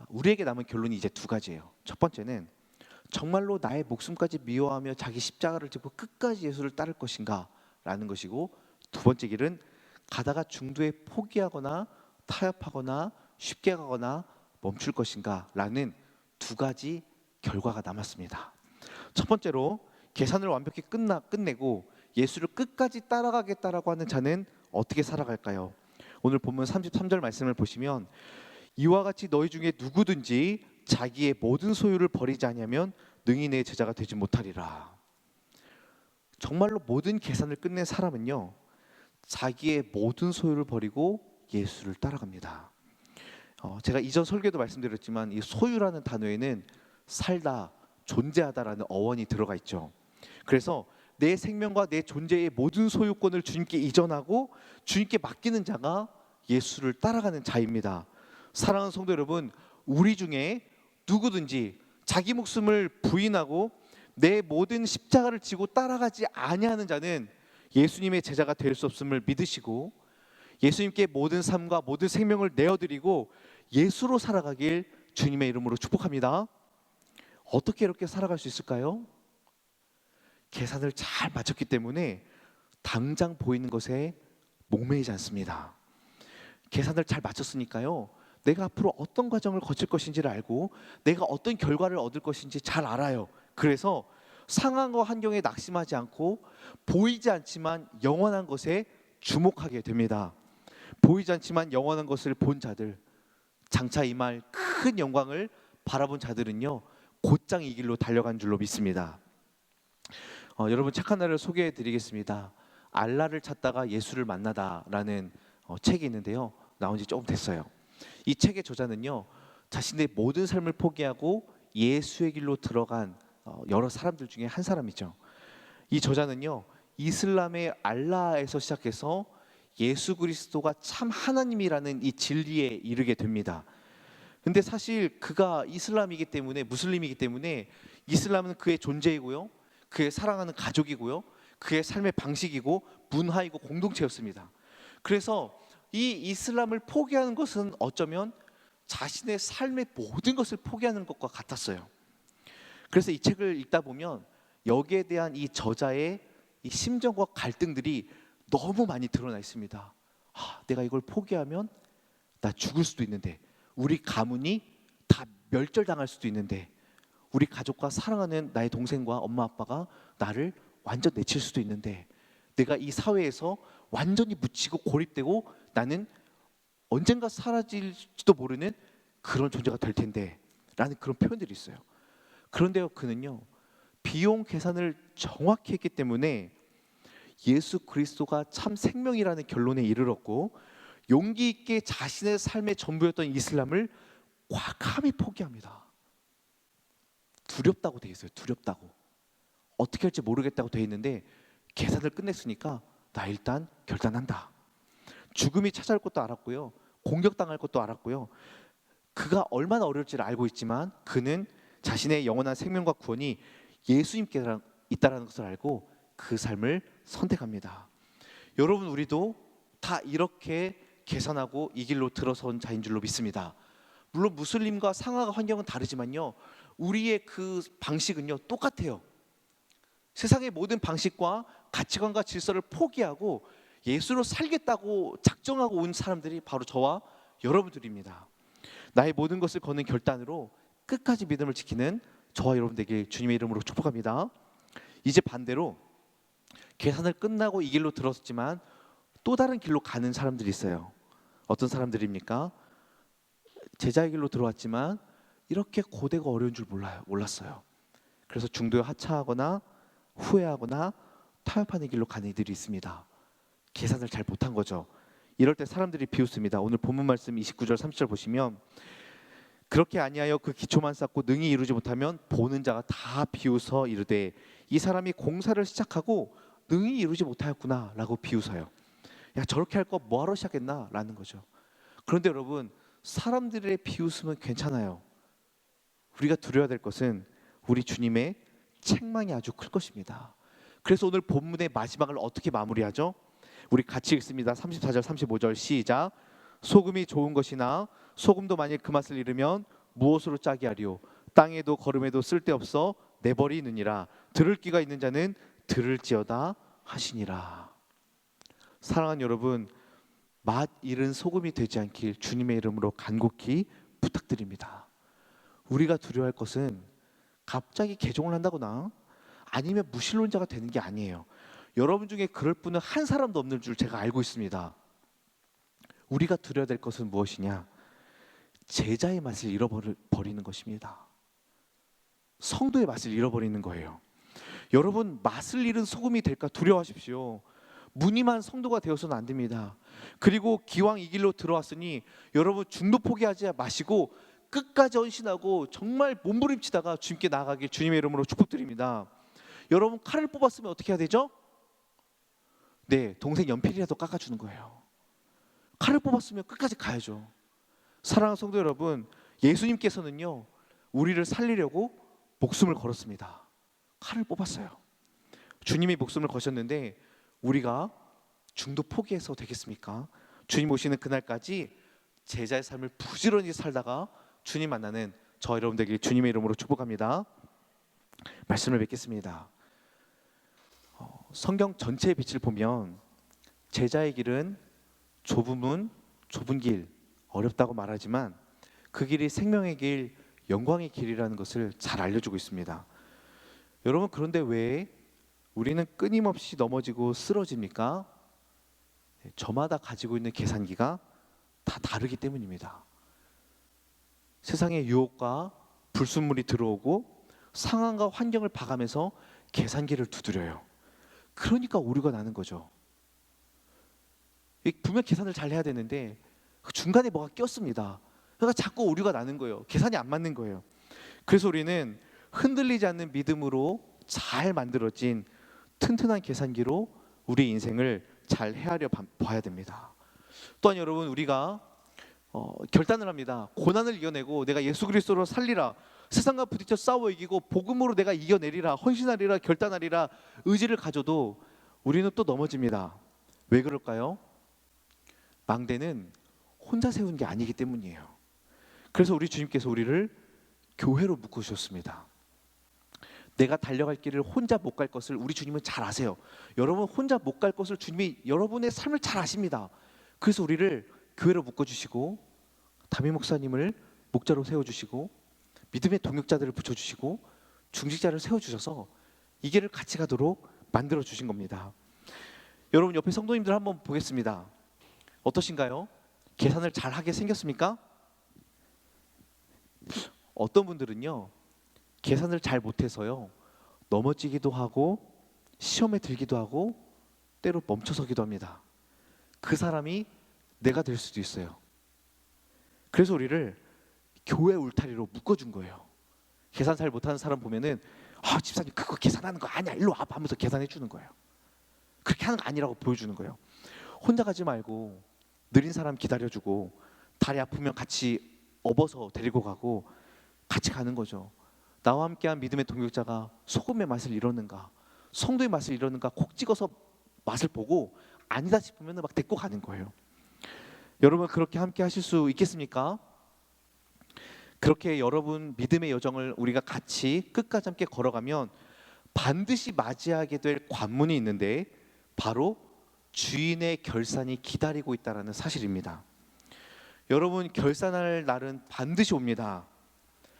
우리에게 남은 결론이 이제 두 가지예요. 첫 번째는 정말로 나의 목숨까지 미워하며 자기 십자가를 지고 끝까지 예수를 따를 것인가 라는 것이고, 두 번째 길은 가다가 중도에 포기하거나 타협하거나 쉽게 가거나 멈출 것인가 라는 두 가지 결과가 남았습니다. 첫 번째로 계산을 완벽히 끝내고 예수를 끝까지 따라가겠다라고 하는 자는 어떻게 살아갈까요? 오늘 본문 33절 말씀을 보시면 이와 같이 너희 중에 누구든지 자기의 모든 소유를 버리지 아니하면 능히 내 제자가 되지 못하리라. 정말로 모든 계산을 끝낸 사람은요, 자기의 모든 소유를 버리고 예수를 따라갑니다. 제가 이전 설교도 말씀드렸지만 이 소유라는 단어에는 살다, 존재하다라는 어원이 들어가 있죠. 그래서 내 생명과 내 존재의 모든 소유권을 주님께 이전하고 주님께 맡기는 자가 예수를 따라가는 자입니다. 사랑하는 성도 여러분, 우리 중에 누구든지 자기 목숨을 부인하고 내 모든 십자가를 지고 따라가지 아니하는 자는 예수님의 제자가 될 수 없음을 믿으시고 예수님께 모든 삶과 모든 생명을 내어드리고 예수로 살아가길 주님의 이름으로 축복합니다. 어떻게 이렇게 살아갈 수 있을까요? 계산을 잘 맞췄기 때문에 당장 보이는 것에 목매이지 않습니다. 계산을 잘 맞췄으니까요, 내가 앞으로 어떤 과정을 거칠 것인지를 알고 내가 어떤 결과를 얻을 것인지 잘 알아요. 그래서 상황과 환경에 낙심하지 않고 보이지 않지만 영원한 것에 주목하게 됩니다. 보이지 않지만 영원한 것을 본 자들, 장차 임할 큰 영광을 바라본 자들은요, 곧장 이 길로 달려간 줄로 믿습니다. 여러분, 책 하나를 소개해 드리겠습니다. 알라를 찾다가 예수를 만나다라는 책이 있는데요, 나온 지 조금 됐어요. 이 책의 저자는요, 자신의 모든 삶을 포기하고 예수의 길로 들어간 여러 사람들 중에 한 사람이죠. 이 저자는요, 이슬람의 알라에서 시작해서 예수 그리스도가 참 하나님이라는 이 진리에 이르게 됩니다. 근데 사실 그가 이슬람이기 때문에, 무슬림이기 때문에 이슬람은 그의 존재이고요, 그의 사랑하는 가족이고요, 그의 삶의 방식이고 문화이고 공동체였습니다. 그래서 이 이슬람을 포기하는 것은 어쩌면 자신의 삶의 모든 것을 포기하는 것과 같았어요. 그래서 이 책을 읽다 보면 여기에 대한 이 저자의 이 심정과 갈등들이 너무 많이 드러나 있습니다. 내가 이걸 포기하면 나 죽을 수도 있는데, 우리 가문이 다 멸절당할 수도 있는데, 우리 가족과 사랑하는 나의 동생과 엄마 아빠가 나를 완전 내칠 수도 있는데, 내가 이 사회에서 완전히 묻히고 고립되고 나는 언젠가 사라질지도 모르는 그런 존재가 될 텐데 라는 그런 표현들이 있어요. 그런데요, 그는요, 비용 계산을 정확히 했기 때문에 예수 그리스도가 참 생명이라는 결론에 이르렀고, 용기 있게 자신의 삶의 전부였던 이슬람을 과감히 포기합니다. 두렵다고 돼 있어요. 두렵다고. 어떻게 할지 모르겠다고 돼 있는데 계산을 끝냈으니까 나 일단 결단한다. 죽음이 찾아올 것도 알았고요, 공격당할 것도 알았고요, 그가 얼마나 어려울지를 알고 있지만 그는 자신의 영원한 생명과 구원이 예수님께 있다는 것을 알고 그 삶을 선택합니다. 여러분, 우리도 다 이렇게 계산하고 이 길로 들어선 자인 줄로 믿습니다. 물론 무슬림과 상황과 환경은 다르지만요, 우리의 그 방식은요 똑같아요. 세상의 모든 방식과 가치관과 질서를 포기하고 예수로 살겠다고 작정하고 온 사람들이 바로 저와 여러분들입니다. 나의 모든 것을 거는 결단으로 끝까지 믿음을 지키는 저와 여러분 되길 주님의 이름으로 축복합니다. 이제 반대로 계산을 끝나고 이 길로 들었지만 또 다른 길로 가는 사람들이 있어요. 어떤 사람들입니까? 제자의 길로 들어왔지만 이렇게 고되고 어려운 줄 몰랐어요. 그래서 중도에 하차하거나 후회하거나 타협하는 길로 가는 이들이 있습니다. 계산을 잘 못한 거죠. 이럴 때 사람들이 비웃습니다. 오늘 본문 말씀 29절 30절 보시면, 그렇게 아니하여 그 기초만 쌓고 능히 이루지 못하면 보는 자가 다 비웃어 이르되 이 사람이 공사를 시작하고 능히 이루지 못하였구나 라고 비웃어요. 야, 저렇게 할 거 뭐하러 시작했나 라는 거죠. 그런데 여러분, 사람들의 비웃음은 괜찮아요. 우리가 두려워야 될 것은 우리 주님의 책망이 아주 클 것입니다. 그래서 오늘 본문의 마지막을 어떻게 마무리하죠? 우리 같이 읽습니다. 34절 35절 시작. 소금이 좋은 것이나 소금도 만일 그 맛을 잃으면 무엇으로 짜게 하리요? 땅에도 거름에도 쓸데없어 내버리느니라. 들을 귀가 있는 자는 들을지어다 하시니라. 사랑하는 여러분, 맛 잃은 소금이 되지 않길 주님의 이름으로 간곡히 부탁드립니다. 우리가 두려워할 것은 갑자기 개종을 한다거나 아니면 무신론자가 되는 게 아니에요. 여러분 중에 그럴 분은 한 사람도 없는 줄 제가 알고 있습니다. 우리가 두려워야 될 것은 무엇이냐? 제자의 맛을 잃어버리는 것입니다. 성도의 맛을 잃어버리는 거예요. 여러분, 맛을 잃은 소금이 될까 두려워하십시오. 무늬만 성도가 되어서는 안 됩니다. 그리고 기왕 이 길로 들어왔으니 여러분, 중도 포기하지 마시고 끝까지 헌신하고 정말 몸부림치다가 주님께 나아가길 주님의 이름으로 축복드립니다. 여러분, 칼을 뽑았으면 어떻게 해야 되죠? 네, 동생 연필이라도 깎아주는 거예요. 칼을 뽑았으면 끝까지 가야죠. 사랑하는 성도 여러분, 예수님께서는요, 우리를 살리려고 목숨을 걸었습니다. 칼을 뽑았어요. 주님이 목숨을 거셨는데 우리가 중도 포기해서 되겠습니까? 주님 오시는 그날까지 제자의 삶을 부지런히 살다가 주님 만나는 저 여러분 되길 주님의 이름으로 축복합니다. 말씀을 뵙겠습니다. 성경 전체의 빛을 보면 제자의 길은 좁은 문, 좁은 길, 어렵다고 말하지만 그 길이 생명의 길, 영광의 길이라는 것을 잘 알려주고 있습니다. 여러분, 그런데 왜 우리는 끊임없이 넘어지고 쓰러집니까? 저마다 가지고 있는 계산기가 다 다르기 때문입니다. 세상의 유혹과 불순물이 들어오고 상황과 환경을 봐가면서 계산기를 두드려요. 그러니까 오류가 나는 거죠. 분명 계산을 잘 해야 되는데 그 중간에 뭐가 꼈습니다. 그러니까 자꾸 오류가 나는 거예요. 계산이 안 맞는 거예요. 그래서 우리는 흔들리지 않는 믿음으로 잘 만들어진 튼튼한 계산기로 우리 인생을 잘 헤아려 봐야 됩니다. 또한 여러분, 우리가 결단을 합니다. 고난을 이겨내고 내가 예수 그리스도로 살리라, 세상과 부딪혀 싸워 이기고 복음으로 내가 이겨내리라, 헌신하리라, 결단하리라 의지를 가져도 우리는 또 넘어집니다. 왜 그럴까요? 망대는 혼자 세운 게 아니기 때문이에요. 그래서 우리 주님께서 우리를 교회로 묶으셨습니다. 내가 달려갈 길을 혼자 못 갈 것을 우리 주님은 잘 아세요. 여러분, 혼자 못 갈 것을 주님이 여러분의 삶을 잘 아십니다. 그래서 우리를 교회로 묶어주시고 담임 목사님을 목자로 세워주시고 믿음의 동역자들을 붙여주시고 중직자를 세워주셔서 이 길을 같이 가도록 만들어주신 겁니다. 여러분, 옆에 성도님들 한번 보겠습니다. 어떠신가요? 계산을 잘 하게 생겼습니까? 어떤 분들은요, 계산을 잘 못해서요 넘어지기도 하고 시험에 들기도 하고 때로 멈춰서기도 합니다. 그 사람이 내가 될 수도 있어요. 그래서 우리를 교회 울타리로 묶어준 거예요. 계산 잘 못하는 사람 보면은 집사님 그거 계산하는 거 아니야, 일로 와봐 하면서 계산해 주는 거예요. 그렇게 하는 거 아니라고 보여주는 거예요. 혼자 가지 말고 느린 사람 기다려주고 다리 아프면 같이 업어서 데리고 가고 같이 가는 거죠. 나와 함께한 믿음의 동역자가 소금의 맛을 잃었는가, 성도의 맛을 잃었는가 콕 찍어서 맛을 보고 아니다 싶으면 막 데리고 가는 거예요. 여러분, 그렇게 함께 하실 수 있겠습니까? 그렇게 여러분 믿음의 여정을 우리가 같이 끝까지 함께 걸어가면 반드시 맞이하게 될 관문이 있는데 바로 주인의 결산이 기다리고 있다는 사실입니다. 여러분, 결산할 날은 반드시 옵니다.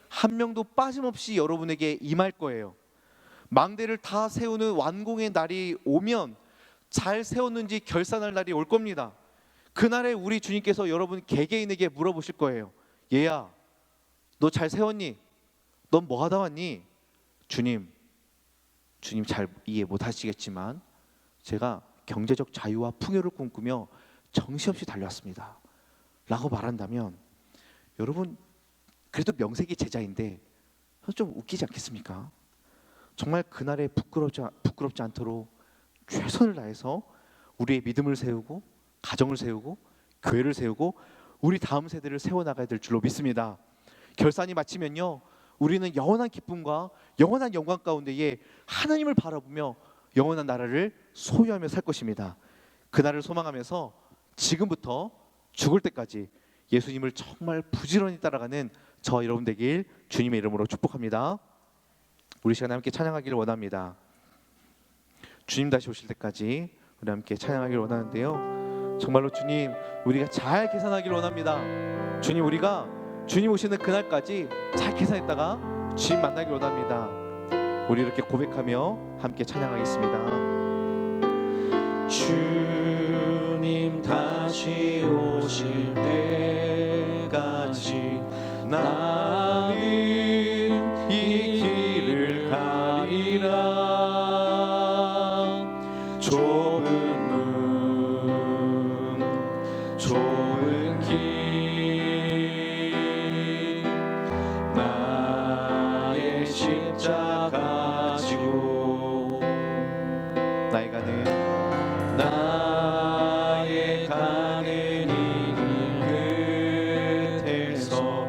한 명도 빠짐없이 여러분에게 임할 거예요. 망대를 다 세우는 완공의 날이 오면 잘 세웠는지 결산할 날이 올 겁니다. 그날에 우리 주님께서 여러분 개개인에게 물어보실 거예요. 얘야, 너 잘 세웠니? 넌 뭐 하다 왔니? 주님 잘 이해 못 하시겠지만 제가 경제적 자유와 풍요를 꿈꾸며 정신없이 달려왔습니다 라고 말한다면, 여러분 그래도 명색이 제자인데 좀 웃기지 않겠습니까? 정말 그날에 부끄럽지 않도록 최선을 다해서 우리의 믿음을 세우고 가정을 세우고 교회를 세우고 우리 다음 세대를 세워나가야 될 줄로 믿습니다. 결산이 마치면요, 우리는 영원한 기쁨과 영원한 영광 가운데에 하나님을 바라보며 영원한 나라를 소유하며 살 것입니다. 그날을 소망하면서 지금부터 죽을 때까지 예수님을 정말 부지런히 따라가는 저와 여러분 되길 주님의 이름으로 축복합니다. 우리 시간에 함께 찬양하기를 원합니다. 주님 다시 오실 때까지 우리 함께 찬양하기를 원하는데요, 정말로 주님, 우리가 잘 계산하기를 원합니다. 주님, 우리가 주님 오시는 그날까지 잘 계산했다가 주님 만나기를 원합니다. 우리 이렇게 고백하며 함께 찬양하겠습니다. 주님 다시 오실 때까지 나는 이 길을 가리라. 좁은 문, 좁은 길, 나의 십자가 지고 나의 가는 이 길 끝에서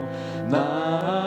나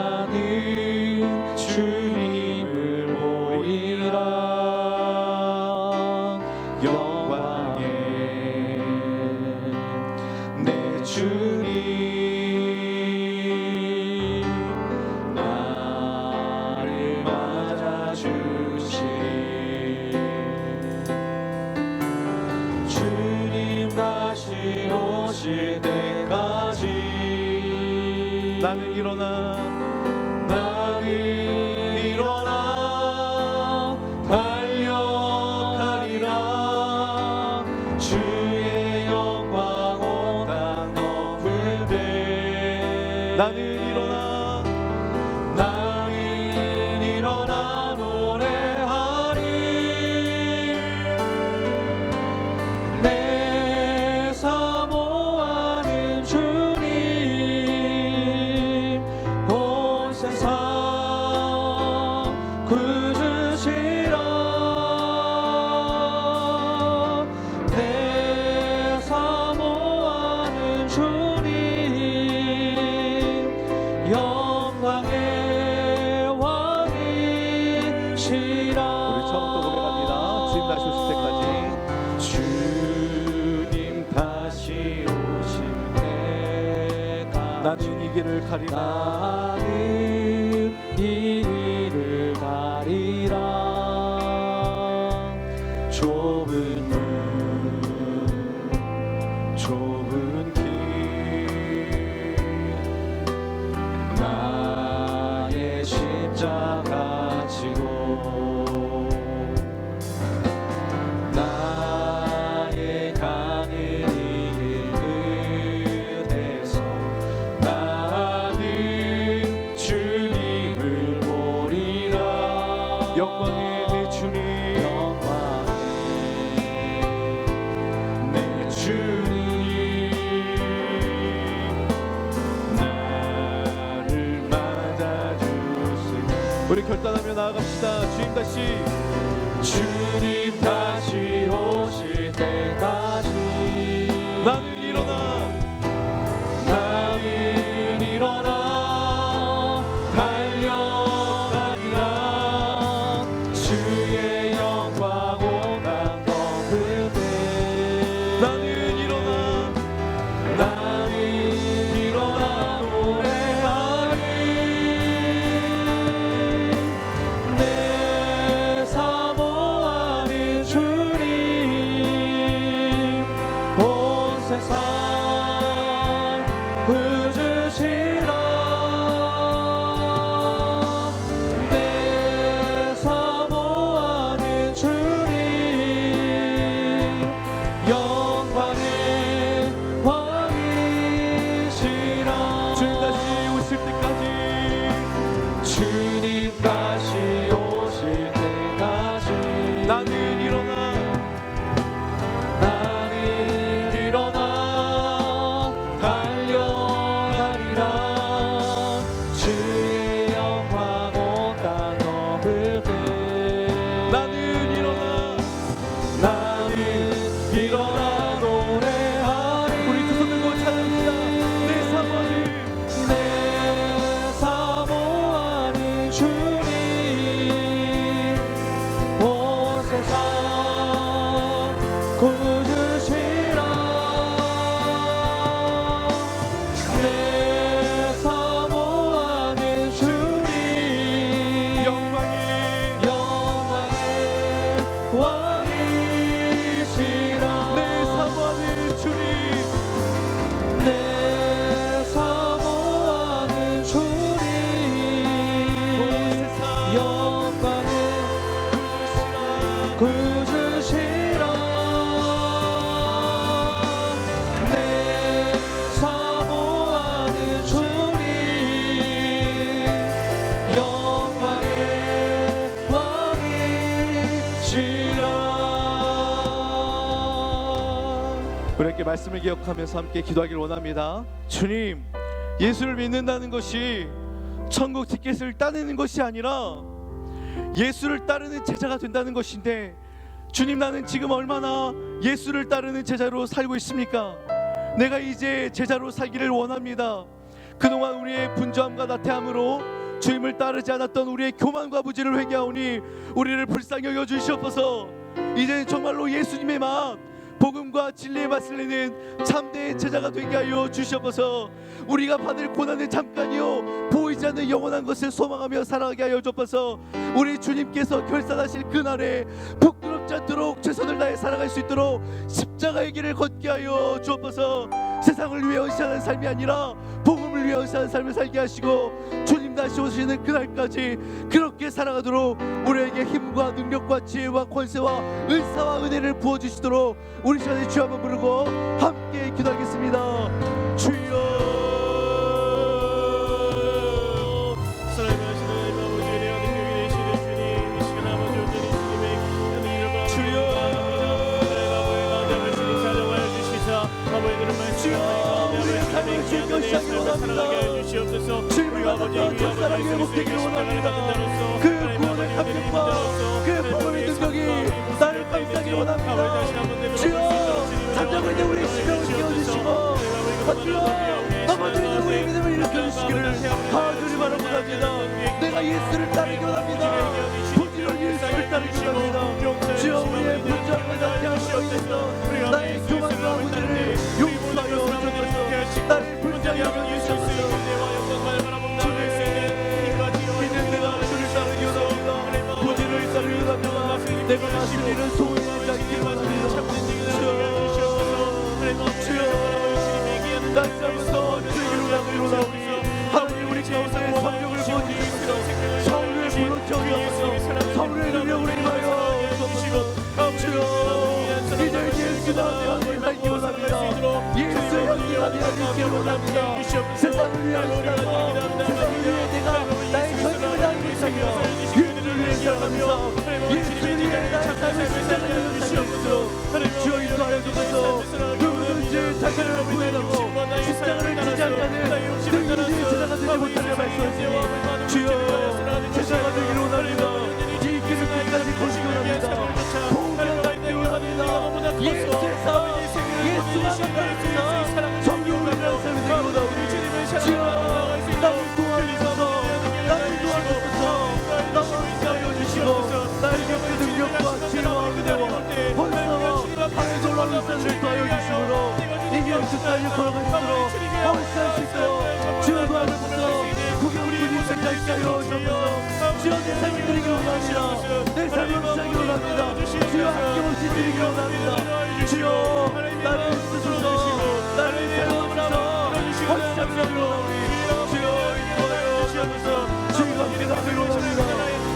다시 오실 때까지. 주님 다시 오실 때까지 나는 이 길을 가리라. 나는 이 길을 가리라. 좁은 문 좁은 길 나의 십자가 지고 나의 가는 이 길 끝에서 나는 주님을 보리라. 영광의 내 주님, 영광의 내 주님 나를 맞아주시네. 우리 결단하며 나아갑시다. 주님 다시 오실 때까지 나는 일어나 달려가리라. 주의 영광 오만 덮을 때 나는 일어나 노래하리. 내 사모하는 주님 온 세상 구주시라. 내 사모하는 주님 영광의 왕이시라. 주님 다시 오실 때까지 주님 다시 오실 때까지 나는 일어나 달려가리라. 주의 영광 온 땅 덮을 때 나는 일어나 노래하리. 우리 두 손 들고 찬양합시다. 내 사모하는 내 사모하는 주님 온 세상 구주시라. 내 사모하는 주님 영광의 왕이시라. 내 사모하는 주님 내 사모하는 주님 영광의 구주시라. 내 사모하는 주님 영광의 왕이시라. 우리 함께 말씀을 기억하면서 함께 기도하기를 원합니다. 주님, 예수를 믿는다는 것이 천국 티켓을 따내는 것이 아니라 예수를 따르는 제자가 된다는 것인데, 주님, 나는 지금 얼마나 예수를 따르는 제자로 살고 있습니까? 내가 이제 제자로 살기를 원합니다. 그동안 우리의 분주함과 나태함으로 주님을 따르지 않았던 우리의 교만과 부지를 회개하오니 우리를 불쌍히 여겨 주시옵소서. 이제는 정말로 예수님의 마음, 복음과 진리의 맛을 내는 참된 제자가 되게 하여 주시옵소서. 우리가 받을 고난은 잠깐이요 보이지 않는 영원한 것을 소망하며 살아가게 하여 주옵소서. 우리 주님께서 결산하실 그날에 부끄럽지 않도록 최선을 다해 살아갈 수 있도록 십자가의 길을 걷게 하여 주옵소서. 세상을 위해 헌신하는 삶이 아니라 복음을 위해 헌신하는 삶을 살게 하시고 주님 다시 오시는 그날까지 그렇게 살아가도록 우리에게 힘과 능력과 지혜와 권세와 은사와 은혜를 부어주시도록 우리 시간에 주여 한번 부르고 함께 기도하겠습니다. 주여. 주님을 만났던 첫사랑이 회복되기를 원합니다. 그 구원의 감격과 그 복음의 능력이 나를 감싸기를 원합니다. 주여, 잠자고 있는 우리 심령을 깨워주시고 주여, 넘어지는 우리의 믿음을 일으켜주시기를 간절히 바라고 합니다. 내가 예수를 따르기 원합니다. 부지런히 예수를 따르기 원합니다. 주여, 우리의 있는 나의 교만과 문제를 용서하여 주옵소서. 나를 불쌍히 여겨 주옵소서. 이제 내가 주를 따르기 원합니다. 본인을 따르기 원합니다. 내가 마실 일은 소원이 않기 원합니다. 주여 다시 한번더 주의로 나누기로 나오니 하나님 우리 가운데 성령을 부어주시옵소서. 성령을 불러 주옵소서. 성령의 능력으로 임하여 주옵소서. 주여 이제 예수가 되었기 원합니다. 예수의 향기가 되었기 원합니다. 세상을 위하시라고 세상을 위해 내가 나의 전임을 다하고 있습니다. 예수를 위해 살아갑니다. 예수를 위해 나의 삶을 신장하여 살려주시옵소서. 주여 인도하여 주옵소서. 누구든지 자기를 부인하고 십자가를 지지 않는 너희들이 제자가 되지 못하려 말씀하시니 주여 제자가 되기를 원합니다. 이 길을 끝까지 걸으시기 원합니다. 복음을 원합니다. 예수의 삶 예수와 상관합니다. 성령으로 삶을 되기를 원하오니 주여 나를 도와주소서. 나를 도와주소서. 나를 인도하여 주시고 나의 곁에 능력과 지혜와 은혜와 벌써 밤에 놀라운 산을 더하여 주시므로 이기 역시까지 걸어갈 수 있도록 벌써 할 수 있도록 주여 도와주소서. 구경꾼이 생각하여 주옵소서. 주여 내 삶을 드리기로 원합니다. 내 삶을 시작하기로 원합니다. 주여 아낌없이 드리기로 원합니다. 주여 나를 쓰소서. 나를 사용하소서. 헌신하기로 주여 인도하여 주옵소서. 주님과 함께 나가기로 원합니다.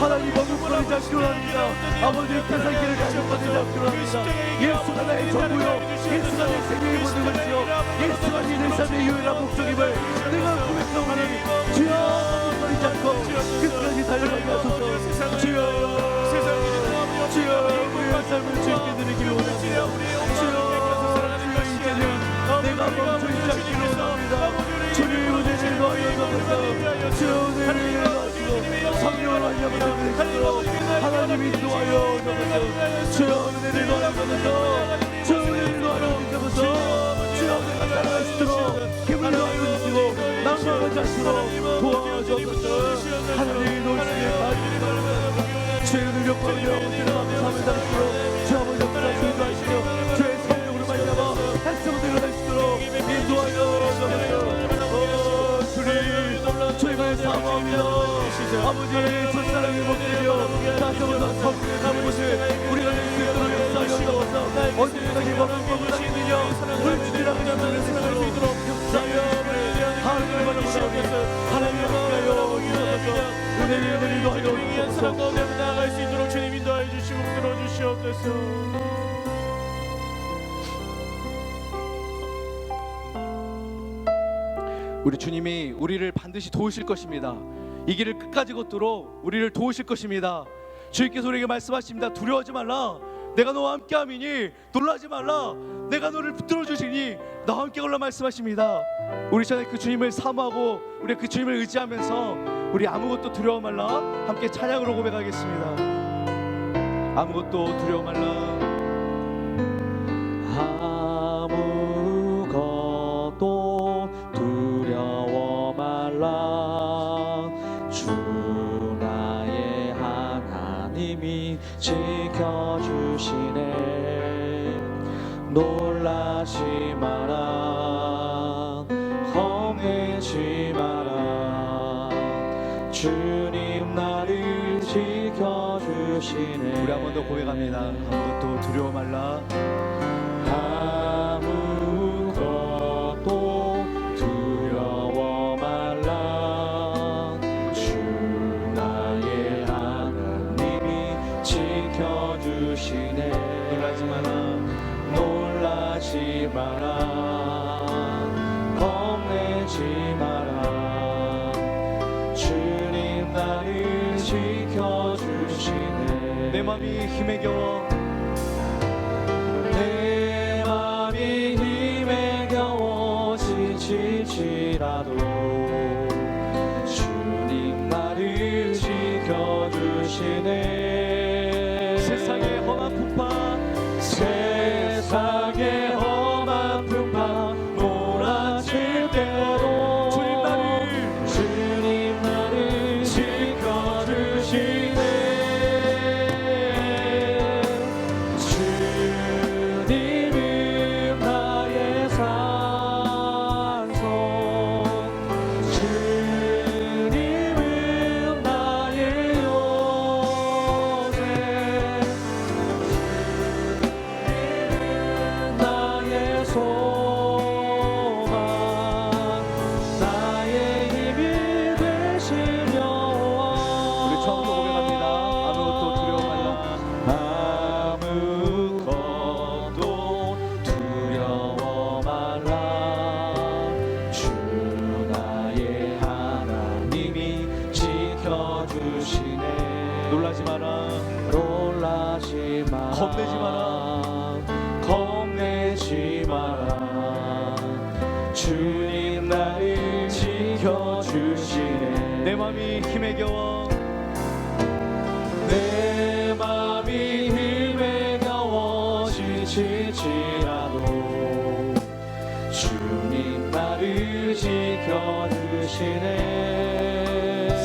하나님 먹을거리 잡기로 합니다. 아버지의 태산길을 가족까지 잡기로 합니다. 예수가 나의 전부요 예수가 내 생명의 모든 것이요 예수가 내 삶의 유일한 목적임을 내가 고백하오니 주여 먹을거리 잡고 끝까지 달려가게 하소서. 주여 주여 우리의 삶을 주님께 드리기로 원합니다. 주여 이제는 내가 멈춰 있지 않기로 원합니다. 주님 은혜를 너희에 넣어서 주여 은혜를 넣어주시고 성령을 하려고 넣어주시고 하나님이 인도하여 넣어서 주여 은혜를 넣어주셔서 주여 은혜를 넣어주셔서 주여 내가 살아갈 수 있도록 힘을 넣어주시고 낭만하지 않도록 도와주옵소서. 하나님이 놓으시기에 바랍니다. 주의 능력과 은혜와 감사함을 담으시도록 주 아버지 역사를 인도하시며 주의 성령으로 말미암아 백성들을 일어날 수 있도록 인도하여 주옵소서. 주님 주님을 사모합니다. 아버지 첫사랑을 먹으며 다시 한번 성령의 남은 것을 우리가 낼 수 있도록 역사하여 주옵소서. 언제까지 먹을 것을 남기며 물질이라고 하는 생각을 수 있도록 역사하여 하나님을 바라보시옵소서. 하나님을 하여 주옵소서. 은혜를 인도하여 주옵소서. 나아갈 수 있도록 주님 인도하여 주시고 붙들어 주시옵소서. 우리 주님이 우리를 반드시 도우실 것입니다. 이 길을 끝까지 걷도록 우리를 도우실 것입니다. 주님께서 우리에게 말씀하십니다. 두려워하지 말라. 내가 너와 함께함이니 놀라지 말라. 내가 너를 붙들어 주시니 나와 함께 걸라 말씀하십니다. 우리 전에 그 주님을 사모하고 우리 그 주님을 의지하면서 우리 아무것도 두려워 말라 함께 찬양으로 고백하겠습니다. 아무것도 두려워 말라. 아무것도 두려워 말라. 주 나의 하나님이 지켜주시네. 놀라지 마라. 겁내지 마라. 주님 나를 지켜주시네. 우리 한 번 더 고백합니다. 아무것도 두려워 말라. 아무것도 두려워 말라. 주 나의 하나님이 지켜주시네. 놀라지 마라. 놀라지 마라. 겁내지 마라. 주님 나를 지켜주시네. 내 맘이 힘에 겨워 내 맘이 힘에 겨워 지칠지라도 주님 나를 지켜주시네. 세상의 험한 풍파 세상의 험한 풍파 몰아칠 때도 주님 나를 지켜주시네. 주 지켜주시네. 놀라지 마라. 놀라지 마라. 겁내지 마라. 겁내지 마라. 주님 나를 지켜주시네. 내 맘이 힘에 겨워 내 맘이 힘에 겨워 지칠지라도 주님 나를 지켜주시네.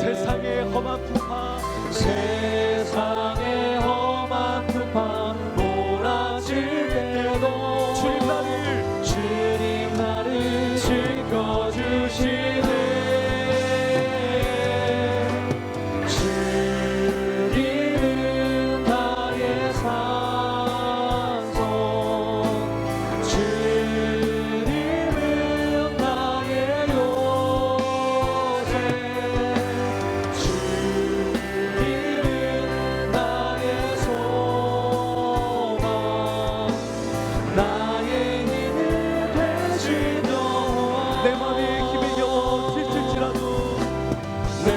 세상의 험한 풍파 세상의 험한 풍파 몰아칠 때도 주님 나를 지켜주시네. 주님은 나의 산소, 주님은 나의 요새, 주님은 나의 소망, 나의 힘이 되신 여호와. 내 맘이 힘에 겨워 지칠지라도 내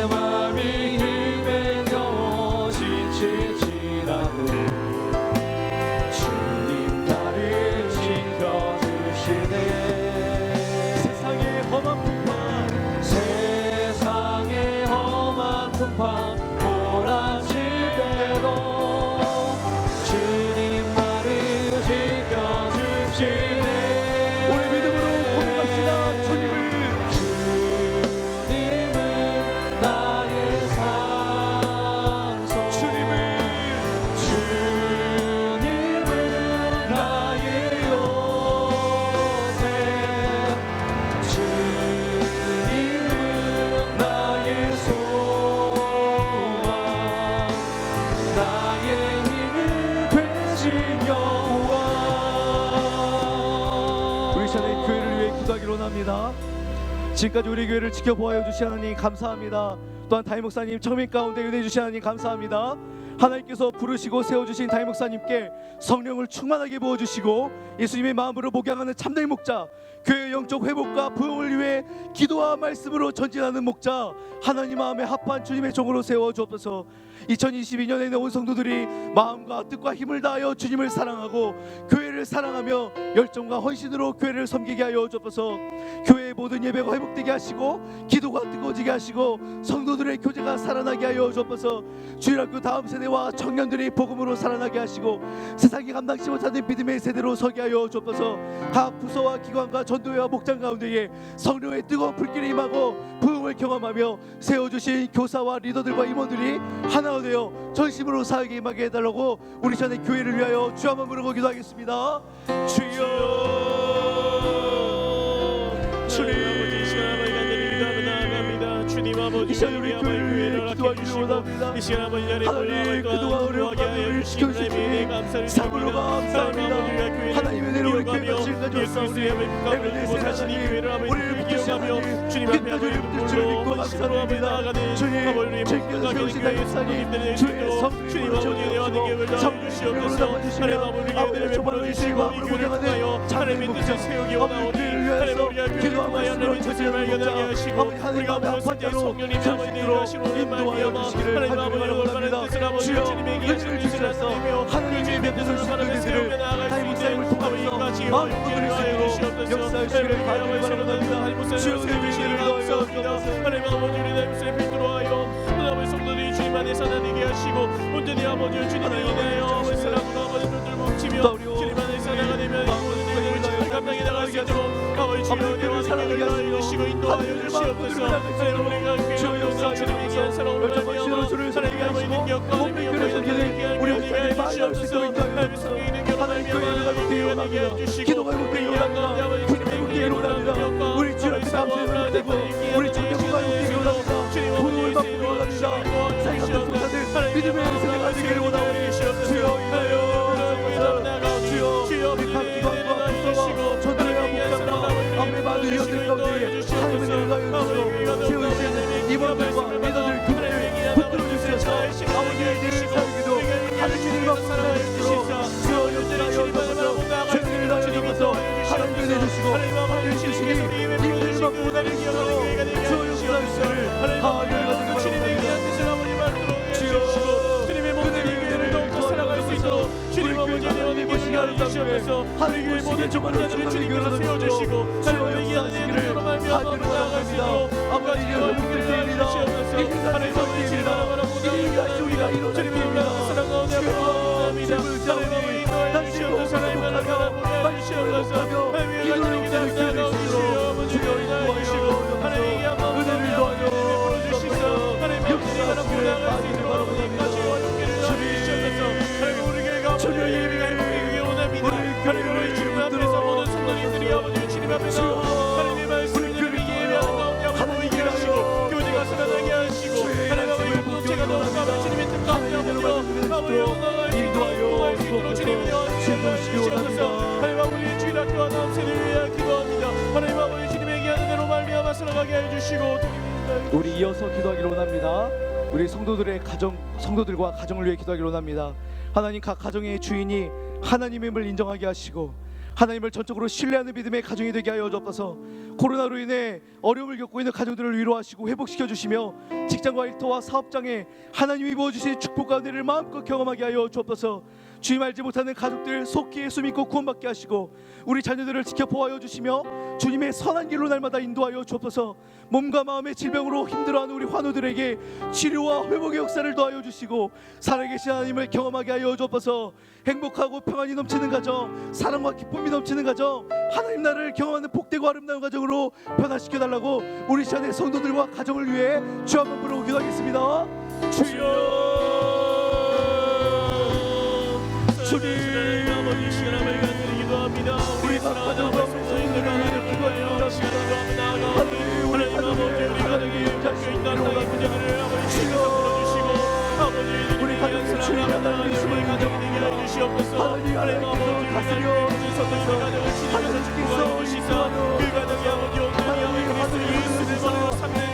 맘이 힘에 겨워 지칠지라도 주님 나를 지켜주시네. 세상의 험한 풍파 세상의 험한 풍파 몰아칠 때도 주님 나를 지켜주시네. 우리 믿음으로 고백합시다. 주님은 주님은 나의 산소, 주님은 나의 요새, 주님은 나의 소망, 나의 힘이 되신 여호와. 우리 시간에 교회를 위해 기도하기로 합니다. 지금까지 우리 교회를 지켜보아여 주신 하나님 감사합니다. 또한 다임 목사님 청민 가운데 은혜 주신 하나님 감사합니다. 하나님께서 부르시고 세워주신 다임 목사님께 성령을 충만하게 부어주시고 예수님의 마음으로 목양하는 참된 목자, 교회의 영적 회복과 부흥을 위해 기도와 말씀으로 전진하는 목자, 하나님 마음에 합한 주님의 종으로 세워주옵소서. 2022년에는 온 성도들이 마음과 뜻과 힘을 다하여 주님을 사랑하고 교회를 사랑하며 열정과 헌신으로 교회를 섬기게 하여 주옵소서. 교회의 모든 예배가 회복되게 하시고 기도가 뜨거워지게 하시고 성도들의 교제가 살아나게 하여 주옵소서. 주일학교 다음 세대와 청년들이 복음으로 살아나게 하시고 세상이 감당치 못하는 믿음의 세대로 서게 하여 주옵소서. 각 부서와 기관과 전도회와 목장 가운데에 성령의 뜨거운 불길이 임하고 부흥을 경험하며 세워주신 교사와 리더들과 임원들이 하나 되어 전심으로 사역에 임하게 해달라고 우리 시간에 교회를 위하여 주 한번 부르고 기도하겠습니다. 주여 주님 아버지, 이 시간 아버지 간절히 기도하며 나아갑니다. 주님 아버지, 이 시간 우리 교회를 위해 기도하기를 원합니다. 이 시간 아버지 자리에 하나님 그동안 어려운 밤을 지켜주시니 사부로 감사합니다. 하나님의 은혜로 우리 교회가 지금까지 왔사오니 에베네 세라시니 우리를 붙드시니 주님 앞에 주를 믿고 감사합니다. 주님 지금까지 세우신 다임목사님 주의 성령으로 채워주시고 성령으로 담아주시며 아버지를 조망해주시고 앞으로 운영하는 참된 목자 아버지 교회를 위해서 기도와 말씀으로 전진하는 목자 아버지 하나님 마음에 아픈 자로 전심으로 인도하여 주시기를 하나님을 원합니다. 주여 은혜를 주시옵소서. 하나님의 맺는 성도들을 다임 목사님을 통하여서 마음을 부드리시고 역사하시기를 바라기를 원합니다. 주여 은혜를 기도하여 주옵소서. 하나님 아버지, 우리 내 모습에 비추어하여 하나님의 성도들이 주님 안에 살아나게 하시고 온전히 아버지 주님을 인하여 사랑으로 아버지 눈을 뭉치며 주님 안에 살아가 되면 이 모든 일들을 잘 감당해 나갈 수 있도록 아버지 주여 내와 사랑을 인도하시고 인도하여 주시옵소서. 하나님 우리가 귀하여 주님의 귀한 사랑을 받으며 하나님의 아버지 능력과 하나님의 영광을 우리 하나님의 주시옵소서. 하나님의 성령의 능력을 하나님의 기도가 회복되기 원합니다. 기도가 회복되기 원합니다. 우리 주 앞에 감사를 드리고 우리 청년부가 회복되기 원합니다. 부흥을 받기 원합니다. 사이가 성도들 믿음의 세대가 되기를 원하오니 주여 인하여 주여 우리 각 기관과 부서와 전도회와 목장과 아무리 많은 위원들 가운데 하나님의 은혜가 주시고 세우신 임원들과 리더들 그들을 붙들어 주시옵소서. 아버지의 일을 살기도 하늘길을 막고 살아가시도록 주여 역사하여 주옵소서. 죄를 다하여 주옵소서. 하나님을 내주시고 하나님을 주시니 이들을 막고 나를 기억하고 주여 역사하시기를 하나님을 가지고 중간자들을 주님께서 세워주시고 하나님 얘기하는 일들로 말미암아 나아갈 수 있도록 아버지와 용기를 주시옵소서. 하나님 아버지 주님 바라보고 나아가옵니다. 주님의 사랑 가운데 아버지입니다. 하나님 아버지 인도하여 주시옵소서. 하나님 바라보고 주시옵소서. 하나님의 가정의 기도를 나아가옵시오. 아버지가 인도하여 주시고 하나님의 아버지 베풀어 주시소. 하나님 아버지 바라보고 나아갈 수 있도록 아버지와 용기를 주시옵소서. 하나님 우리 교회가 아버지와 예비가 행복하게 원합니다. 하나님 우리 주님 앞에서 모든 성도님들이 아버지 주님 앞에서 하나님의 말씀을 들으며 예배하는 가운데 아버지 보이게 하시고 교제가 살아나게 하시고 하나님 아버지 공동체가 더욱하며 주님의 뜻 가운데 아버지 영광을 인도할 수 있도록 주님의 주시옵소서. 하나님 아버지 주일 학교와 다음 세대를 위하여 기도합니다. 하나님 아버지 주님의 얘기하는 대로 말미암아 살아가게 해주시고 우리 이어서 기도하기를 원합니다. 우리 성도들과 가정을 위해 기도하기를 원합니다. 하나님 각 가정의 주인이 하나님임을 인정하게 하시고 하나님을 전적으로 신뢰하는 믿음의 가정이 되게 하여 주옵소서. 코로나로 인해 어려움을 겪고 있는 가정들을 위로하시고 회복시켜 주시며 직장과 일터와 사업장에 하나님이 부어주신 축복과 은혜를 마음껏 경험하게 하여 주옵소서. 주님 알지 못하는 가족들 속히 예수 믿고 구원받게 하시고 우리 자녀들을 지켜 보호하여 주시며 주님의 선한 길로 날마다 인도하여 주옵소서. 몸과 마음의 질병으로 힘들어하는 우리 환우들에게 치료와 회복의 역사를 더하여 주시고 살아계신 하나님을 경험하게 하여 주옵소서. 행복하고 평안이 넘치는 가정, 사랑과 기쁨이 넘치는 가정, 하나님 나라를 경험하는 복되고 아름다운 가정으로 변화시켜 달라고 우리 시간의 성도들과 가정을 위해 주 한번 부르고 기도하겠습니다. 주여 주님 아버지 시간을 갖는 기도합니다. 우리 사랑하는 성도님들 하나님 기도하여 시간을 나아가오니 하나님 아버지 우리 가정이 잡혀있는 땅의 문제들을 아버지 주여 주시고 아버지 우리 가정의 사랑하는 우리 가정이 되게 하여 주시옵소서. 하나님 아버지 다스려 성도님의 가정을 지키면서 축복하여 주시사 그 가정이 아버지 온전히 아버지 그리스도 예수를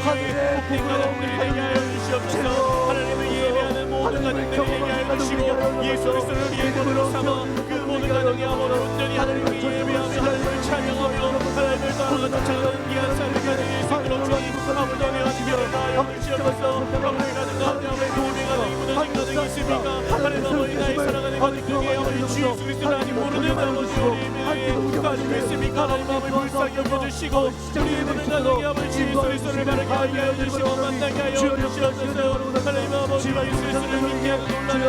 하늘의 복된 가정들이 되게 하여 주시옵소서. 하나님을 예배하는 모든 가정들이 되게 하여 주시고 예수 그리스도를 위해 거듭 삼아 그 모든 가정이 아버지 온전히 하나님을 예배하며 하나님을 찬양하며 하나님을 따라가는 찬양하는 귀한 삶을 가정에 있도록 주님 아버지 하나님을 다하여 주시옵소서. 아버지 가정 가운데 아버지 도움의 가정이 무너진 가정이 있습니까? 하나님 아버지 나의 사랑하는 가정 중에 아버지 주 예수 그리스도를 아직 모르는 아버지 우리 가지고 있습니까? 하나님 아버지 불쌍히 여겨주시고 우리 모든 가정이 아버지 주 예수 그리스도를 바라게 하여 주시고 만나게 하여 주시옵소서. 하나님 아버지 예수 그리스도를 믿게 하고 놀라게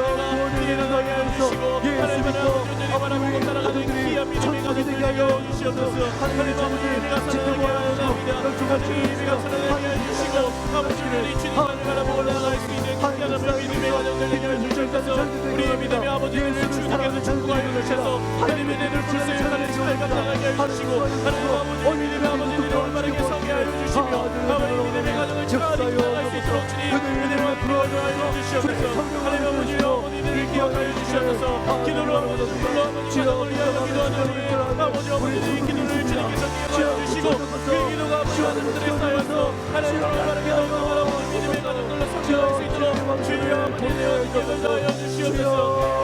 일어나게 하여 주시고 하나님 아버지 바라보고 따라가는 귀한 믿음의 가정 되게 하여 주시옵소서. 하나님 아버지 우리가 살아나게 하여 주옵니다. 하나님 우리가 살아나게 하여 주시고 아버지 우리 주님만을 바라보고 나아갈 수 있는 귀한 믿음의 가정들 되게 하여 주시옵소서. 우리의 믿음의 아버지를 주님께서 축복하여 주셔서 하나님의 은혜를 불쌍히 잘 감당하게 하여 주시고 하나님 아버지 믿음의 아버지를 올바르게 서게 하여 주시며 아버지 믿음의 가정을 잘 이끌어갈 수 있도록 주님 은혜와 불러하여 주시옵소서. 하나님 아버지 어머니들을 기억하여 주시옵소서. 기도로 아버지 불러 아버지 가정을 위하여 기도하는 우리 아버지 어머니들의 기도를 주님께서 기억하여 주시고 그 기도가 아버지 하늘들에 쌓여서 하나님을 올바르게 바라보는 믿음의 가정들로 성장할 수 있도록 주님 아버지 되어 인도하여 주시옵소서.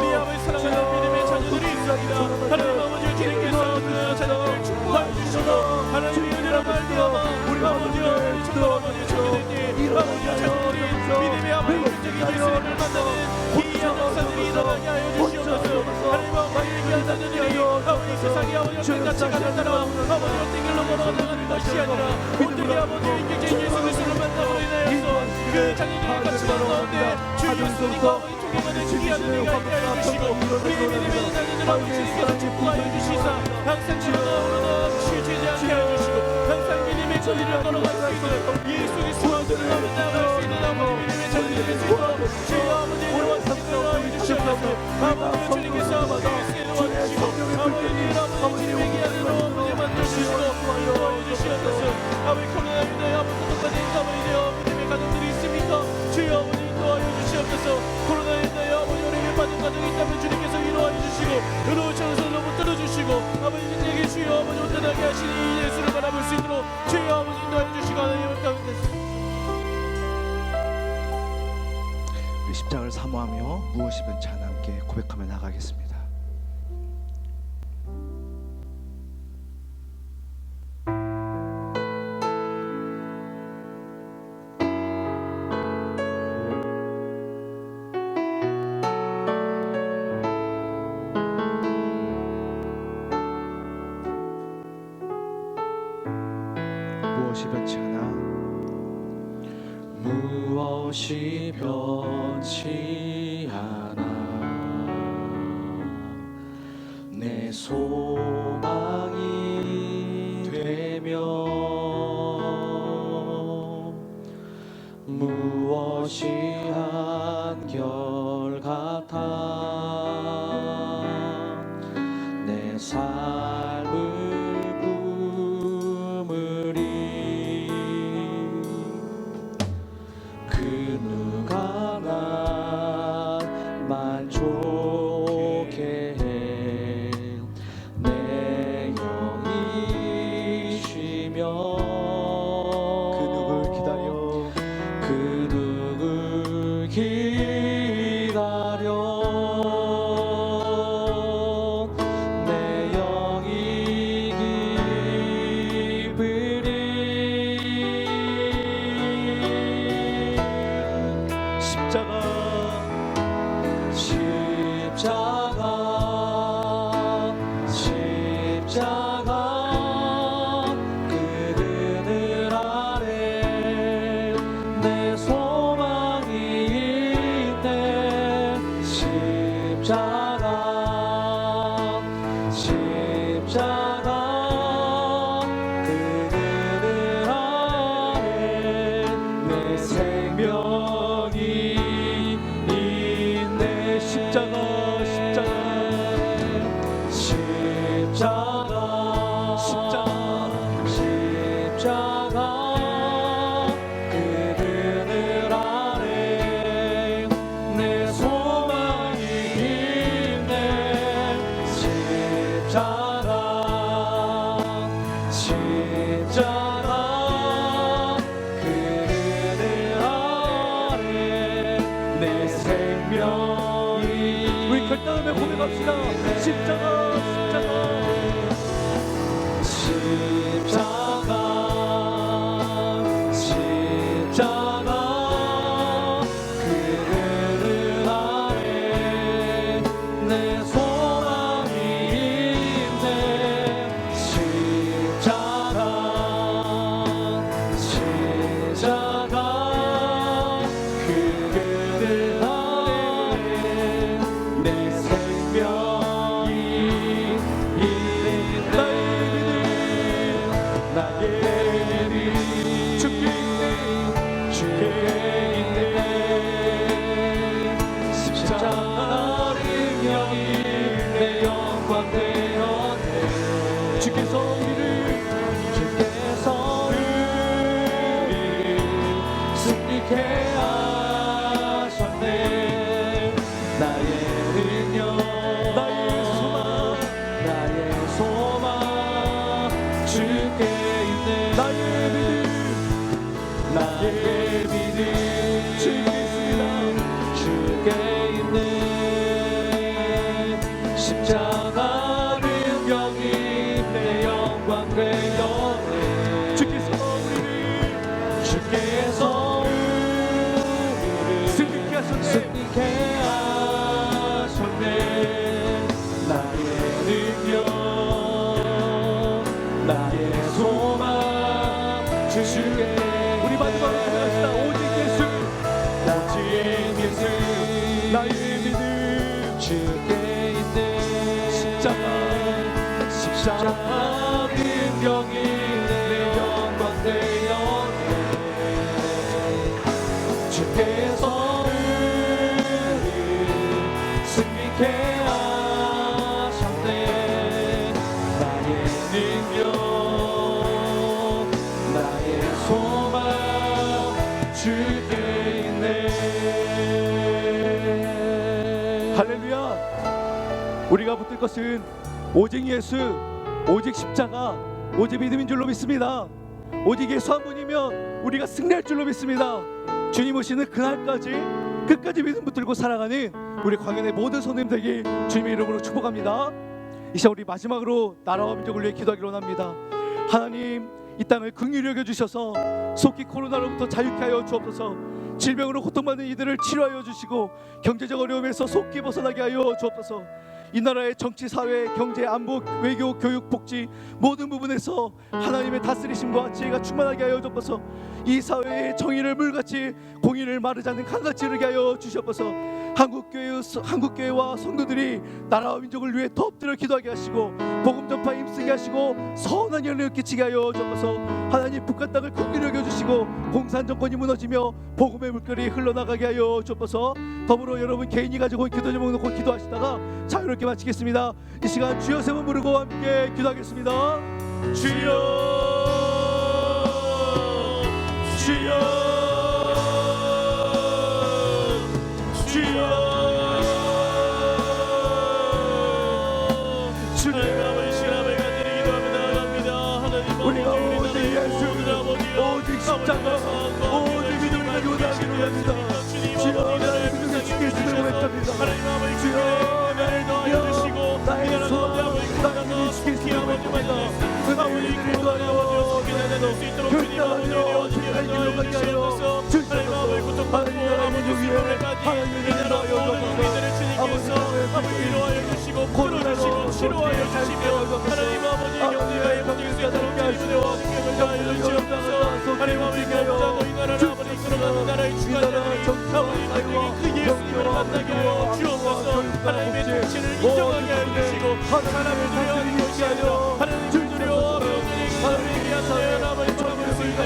우리 아버지 사랑하는 믿음의 자녀들이 있습니다. 하나님 아버지 주님께서 그 자녀들을 축복하여 주시고 하나님의 은혜로 말미암아 우리 아버지와 우리 주 아버지 주님께 아버지 자녀들이 믿음의 아버지 굉장히 예수님을 만나는 귀한 역사들이 일어나게 하여 주시옵소서. 하나님 아버지 귀한 자녀들이 아버지 세상에 아버지 어떤 가치가 따라 아버지 어떤 길로 걸어나가는 것이 아니라 온전히 아버지 굉장히 예수 그리스도를 만남으로 인하여서 그 자녀들의 가치관 가운데 주 예수님과 아버지 통행하는 귀한 은혜가 있게 하여 주시고 우리의 믿음의 자녀들 아버지 주님께서 축복하여 주시사 항상 지어나오는 실체지 않게 하여 주시고 항상 믿음의 거리를 걸어갈 수 있는 예수 그리스도와 만나갈 수 있는 아버지 믿음의 자녀들이 될 수 있도록 주의 아버지 이름으로 인도하여 주시옵소서. 아버지 주님께서 아버지 예수를 도와주시고 아버지 주님에게 하는 아버지 만들어주시고 인도하여 주시옵소서. 아버지 코로나 인도에 아버지 똑같은 아버지 믿음의 가정들이 있습니까? 주의 아버지 인도하여 주시옵소서. 코로나 인도에 아버지 우리에게 빠진 가정이 있다면 주님께서 위로하여 주시고 의로운 천사로부터 들어주시고 아버지 인에게 주의 아버지 온전하게 하시니 예수를 바라볼 수 있도록 주의 아버지 인도하여 주시고 하나님을 가운데 십자가를 사모하며 무엇이든지 하나 함께 고백하며 나가겠습니다. 무엇이 변치 않아 내 소망이 되며 무엇이 한결같아 내 삶을 부으리 그 누가 날 만족해 해 내 영이 쉬며 그 누굴 기다려 그 누굴 기다려 내 영이 기쁘리 십자가 그 그늘 아래 내 소망이 있네 십자가 그 그늘 아래 내 생명이 있네 십자가 그 그늘 아래 내 소망이 있네 십자가 그 그늘 아래 내 생명이 우리 결단하며 고백합시다. 십자가 그 그늘 아래 내 소망이 있네 십자가 그 그늘 아래 내 생명이 있네 나의 믿음 주께 있네 십자가 능력이 내 영광 되었네 주께서 우리를 승리케 하셨네 나의 능력 나의 소망 주께 있네 나의 믿음 주께 있네 십자가 능력이 내 영광 되었네 주께서 우리를 승리케 하셨네 나의 능력 나의 소망 주께 우리 마지막으로 고백합시다. 오직 예수 나의 믿음 주께 있네 십자가 능력이 내 영광 되었네 주께서 우리를 승리케 하셨네 나의 능력 나의 소망 주께 있네 할렐루야. 우리가 붙들 것은 오직 예수, 오직 십자가, 오직 믿음인 줄로 믿습니다. 오직 예수 한 분이면 우리가 승리할 줄로 믿습니다. 주님 오시는 그날까지 끝까지 믿음 붙들고 살아가는 우리 광연의 모든 성도님들에게 주님의 이름으로 축복합니다. 이 시간 우리 마지막으로 나라와 민족을 위해 기도하기로 원합니다. 하나님, 이 땅을 긍휼히 여겨주셔서 속히 코로나로부터 자유케 하여 주옵소서. 질병으로 고통받는 이들을 치료하여 주시고 경제적 어려움에서 속히 벗어나게 하여 주옵소서. 이 나라의 정치, 사회, 경제, 안보, 외교, 교육, 복지 모든 부분에서 하나님의 다스리심과 지혜가 충만하게 하여 주옵소서. 이 사회의 정의를 물같이, 공의를 마르지 않는 강같이 이르게 하여 주시옵소서. 한국교회와 성도들이 나라와 민족을 위해 더 엎드려 기도하게 하시고 복음 전파에 힘쓰게 하시고 선한 열매를 끼치게 하여 주옵소서. 하나님 북한 땅을 긍휼히 여겨주시고 공산 정권이 무너지며 복음의 물결이 흘러나가게 하여 주옵소서. 더불어 여러분 개인이 가지고 기도 제목 놓고 기도하시다가 자유롭게 마치겠습니다. 이 시간 주여 세 번 부르고 함께 기도하겠습니다. 주여 주여 주여 우리가 오직 예수 오직 십자가 오직 믿음을 가지고 나아가기로 합니다. 주여 나의 믿음을 지킬 수 있는 했답니다. 주여 나의 더하여 나의 소망을 나를 지킬 수 있는 했답니다. 아버지 기도하여 결단하여 주의 길로 가게 하여 주시옵소서. 하나님 위에 하나님을 인도하여 주옵소서. 아버지 위로하여 주시고 풀어주시고 치료하여 주시며 하나님 아버지 경제가 회복될 수 있도록 주님의 경제를 주옵소서. 하나님 아버지 경제가 너희 나라를 아버지 이끌어가는 나라의 주관자들이 아버지 그 예수님을 만나게 하여 주옵소서. 하나님의 정치를 인정하게 하여 주시고 사람을 두려워하는 것이 아니라 하나님을 두려워 하나님을 위하여 아버지 전할 수 있는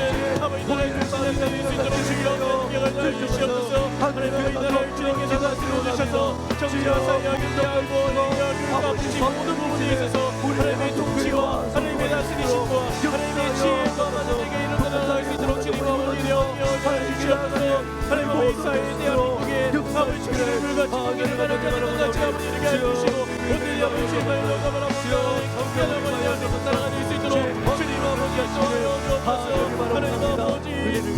아버지 나라의 정치를 살릴 수 있도록 주여 능력을 주시옵소서. 하나님 아버지 나라를 주님께서 다스려 주셔서 정치와 사회와 경제하고 능력을 갚으신 모든 부분에 있어서 하나님의 통치와 하나님의 다스리심과 하나님의 지혜가 만원에게 일어나갈 수 있도록 주님 아버지 영원히 주시옵소서. 하나님 아버지 사회에 대한민국에 아버지 주님을 물같이 공개를 가는 것 같이 아버지 이르게 해주시고 오늘 아버지 제발 영감을 아버지 강변 아버지 안에서 살아갈 수 있도록 주님 아버지 약속하여 주옵소서. 하나님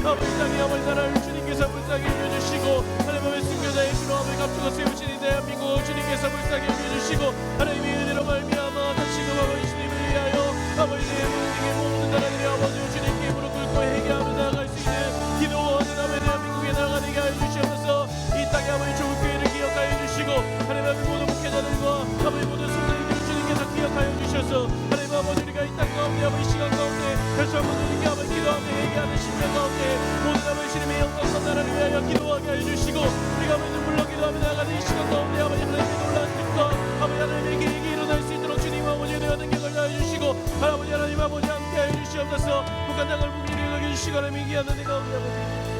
아버지 땅에 아버지 나라를 주님께서 불쌍히 여겨주시고 하나님 아버지 순교자의 주로 아버지 감추고 세우신 이 대한민국을 주님께서 불쌍히 여겨주시고 하나님의 은혜로 말미암아 다시금 아버지 주님을 위하여 아버지 대한민국의 모든 나라들이 아버지 주님께 무릎 꿇고 회개하며 나아갈 수 있는 기도원은 아버지 대한민국에 나아가게 하여 주시옵소서. 이 땅에 아버지 좋은 교회를 기억하여 주시고 하나님 아버지 모든 목회자들과 아버지 모든 성도님들 주님께서 기억하여 주셔서 하나님 아버지 우리가 이 땅 가운데 아버지 시간 가운데 다시 한번 우리에게 아버지 기도하며 회개하는 심령 가운데 모든 아버지 주님의 영광과 나라를 위하여 기도하게 하여 주시고 우리가 아버지 눈물로 기도하며 나아가는 이 시간 가운데 아버지 하나님의 놀라운 뜻과 아버지 하나님의 계획이 일어날 수 있도록 주님 아버지에 대한 능력을 다해 주시고 아버지 하나님 아버지 함께 하여 주시옵소서. 북한 땅을 북유리 여겨 주시고 하나님의 귀한 은혜가 우리 아버지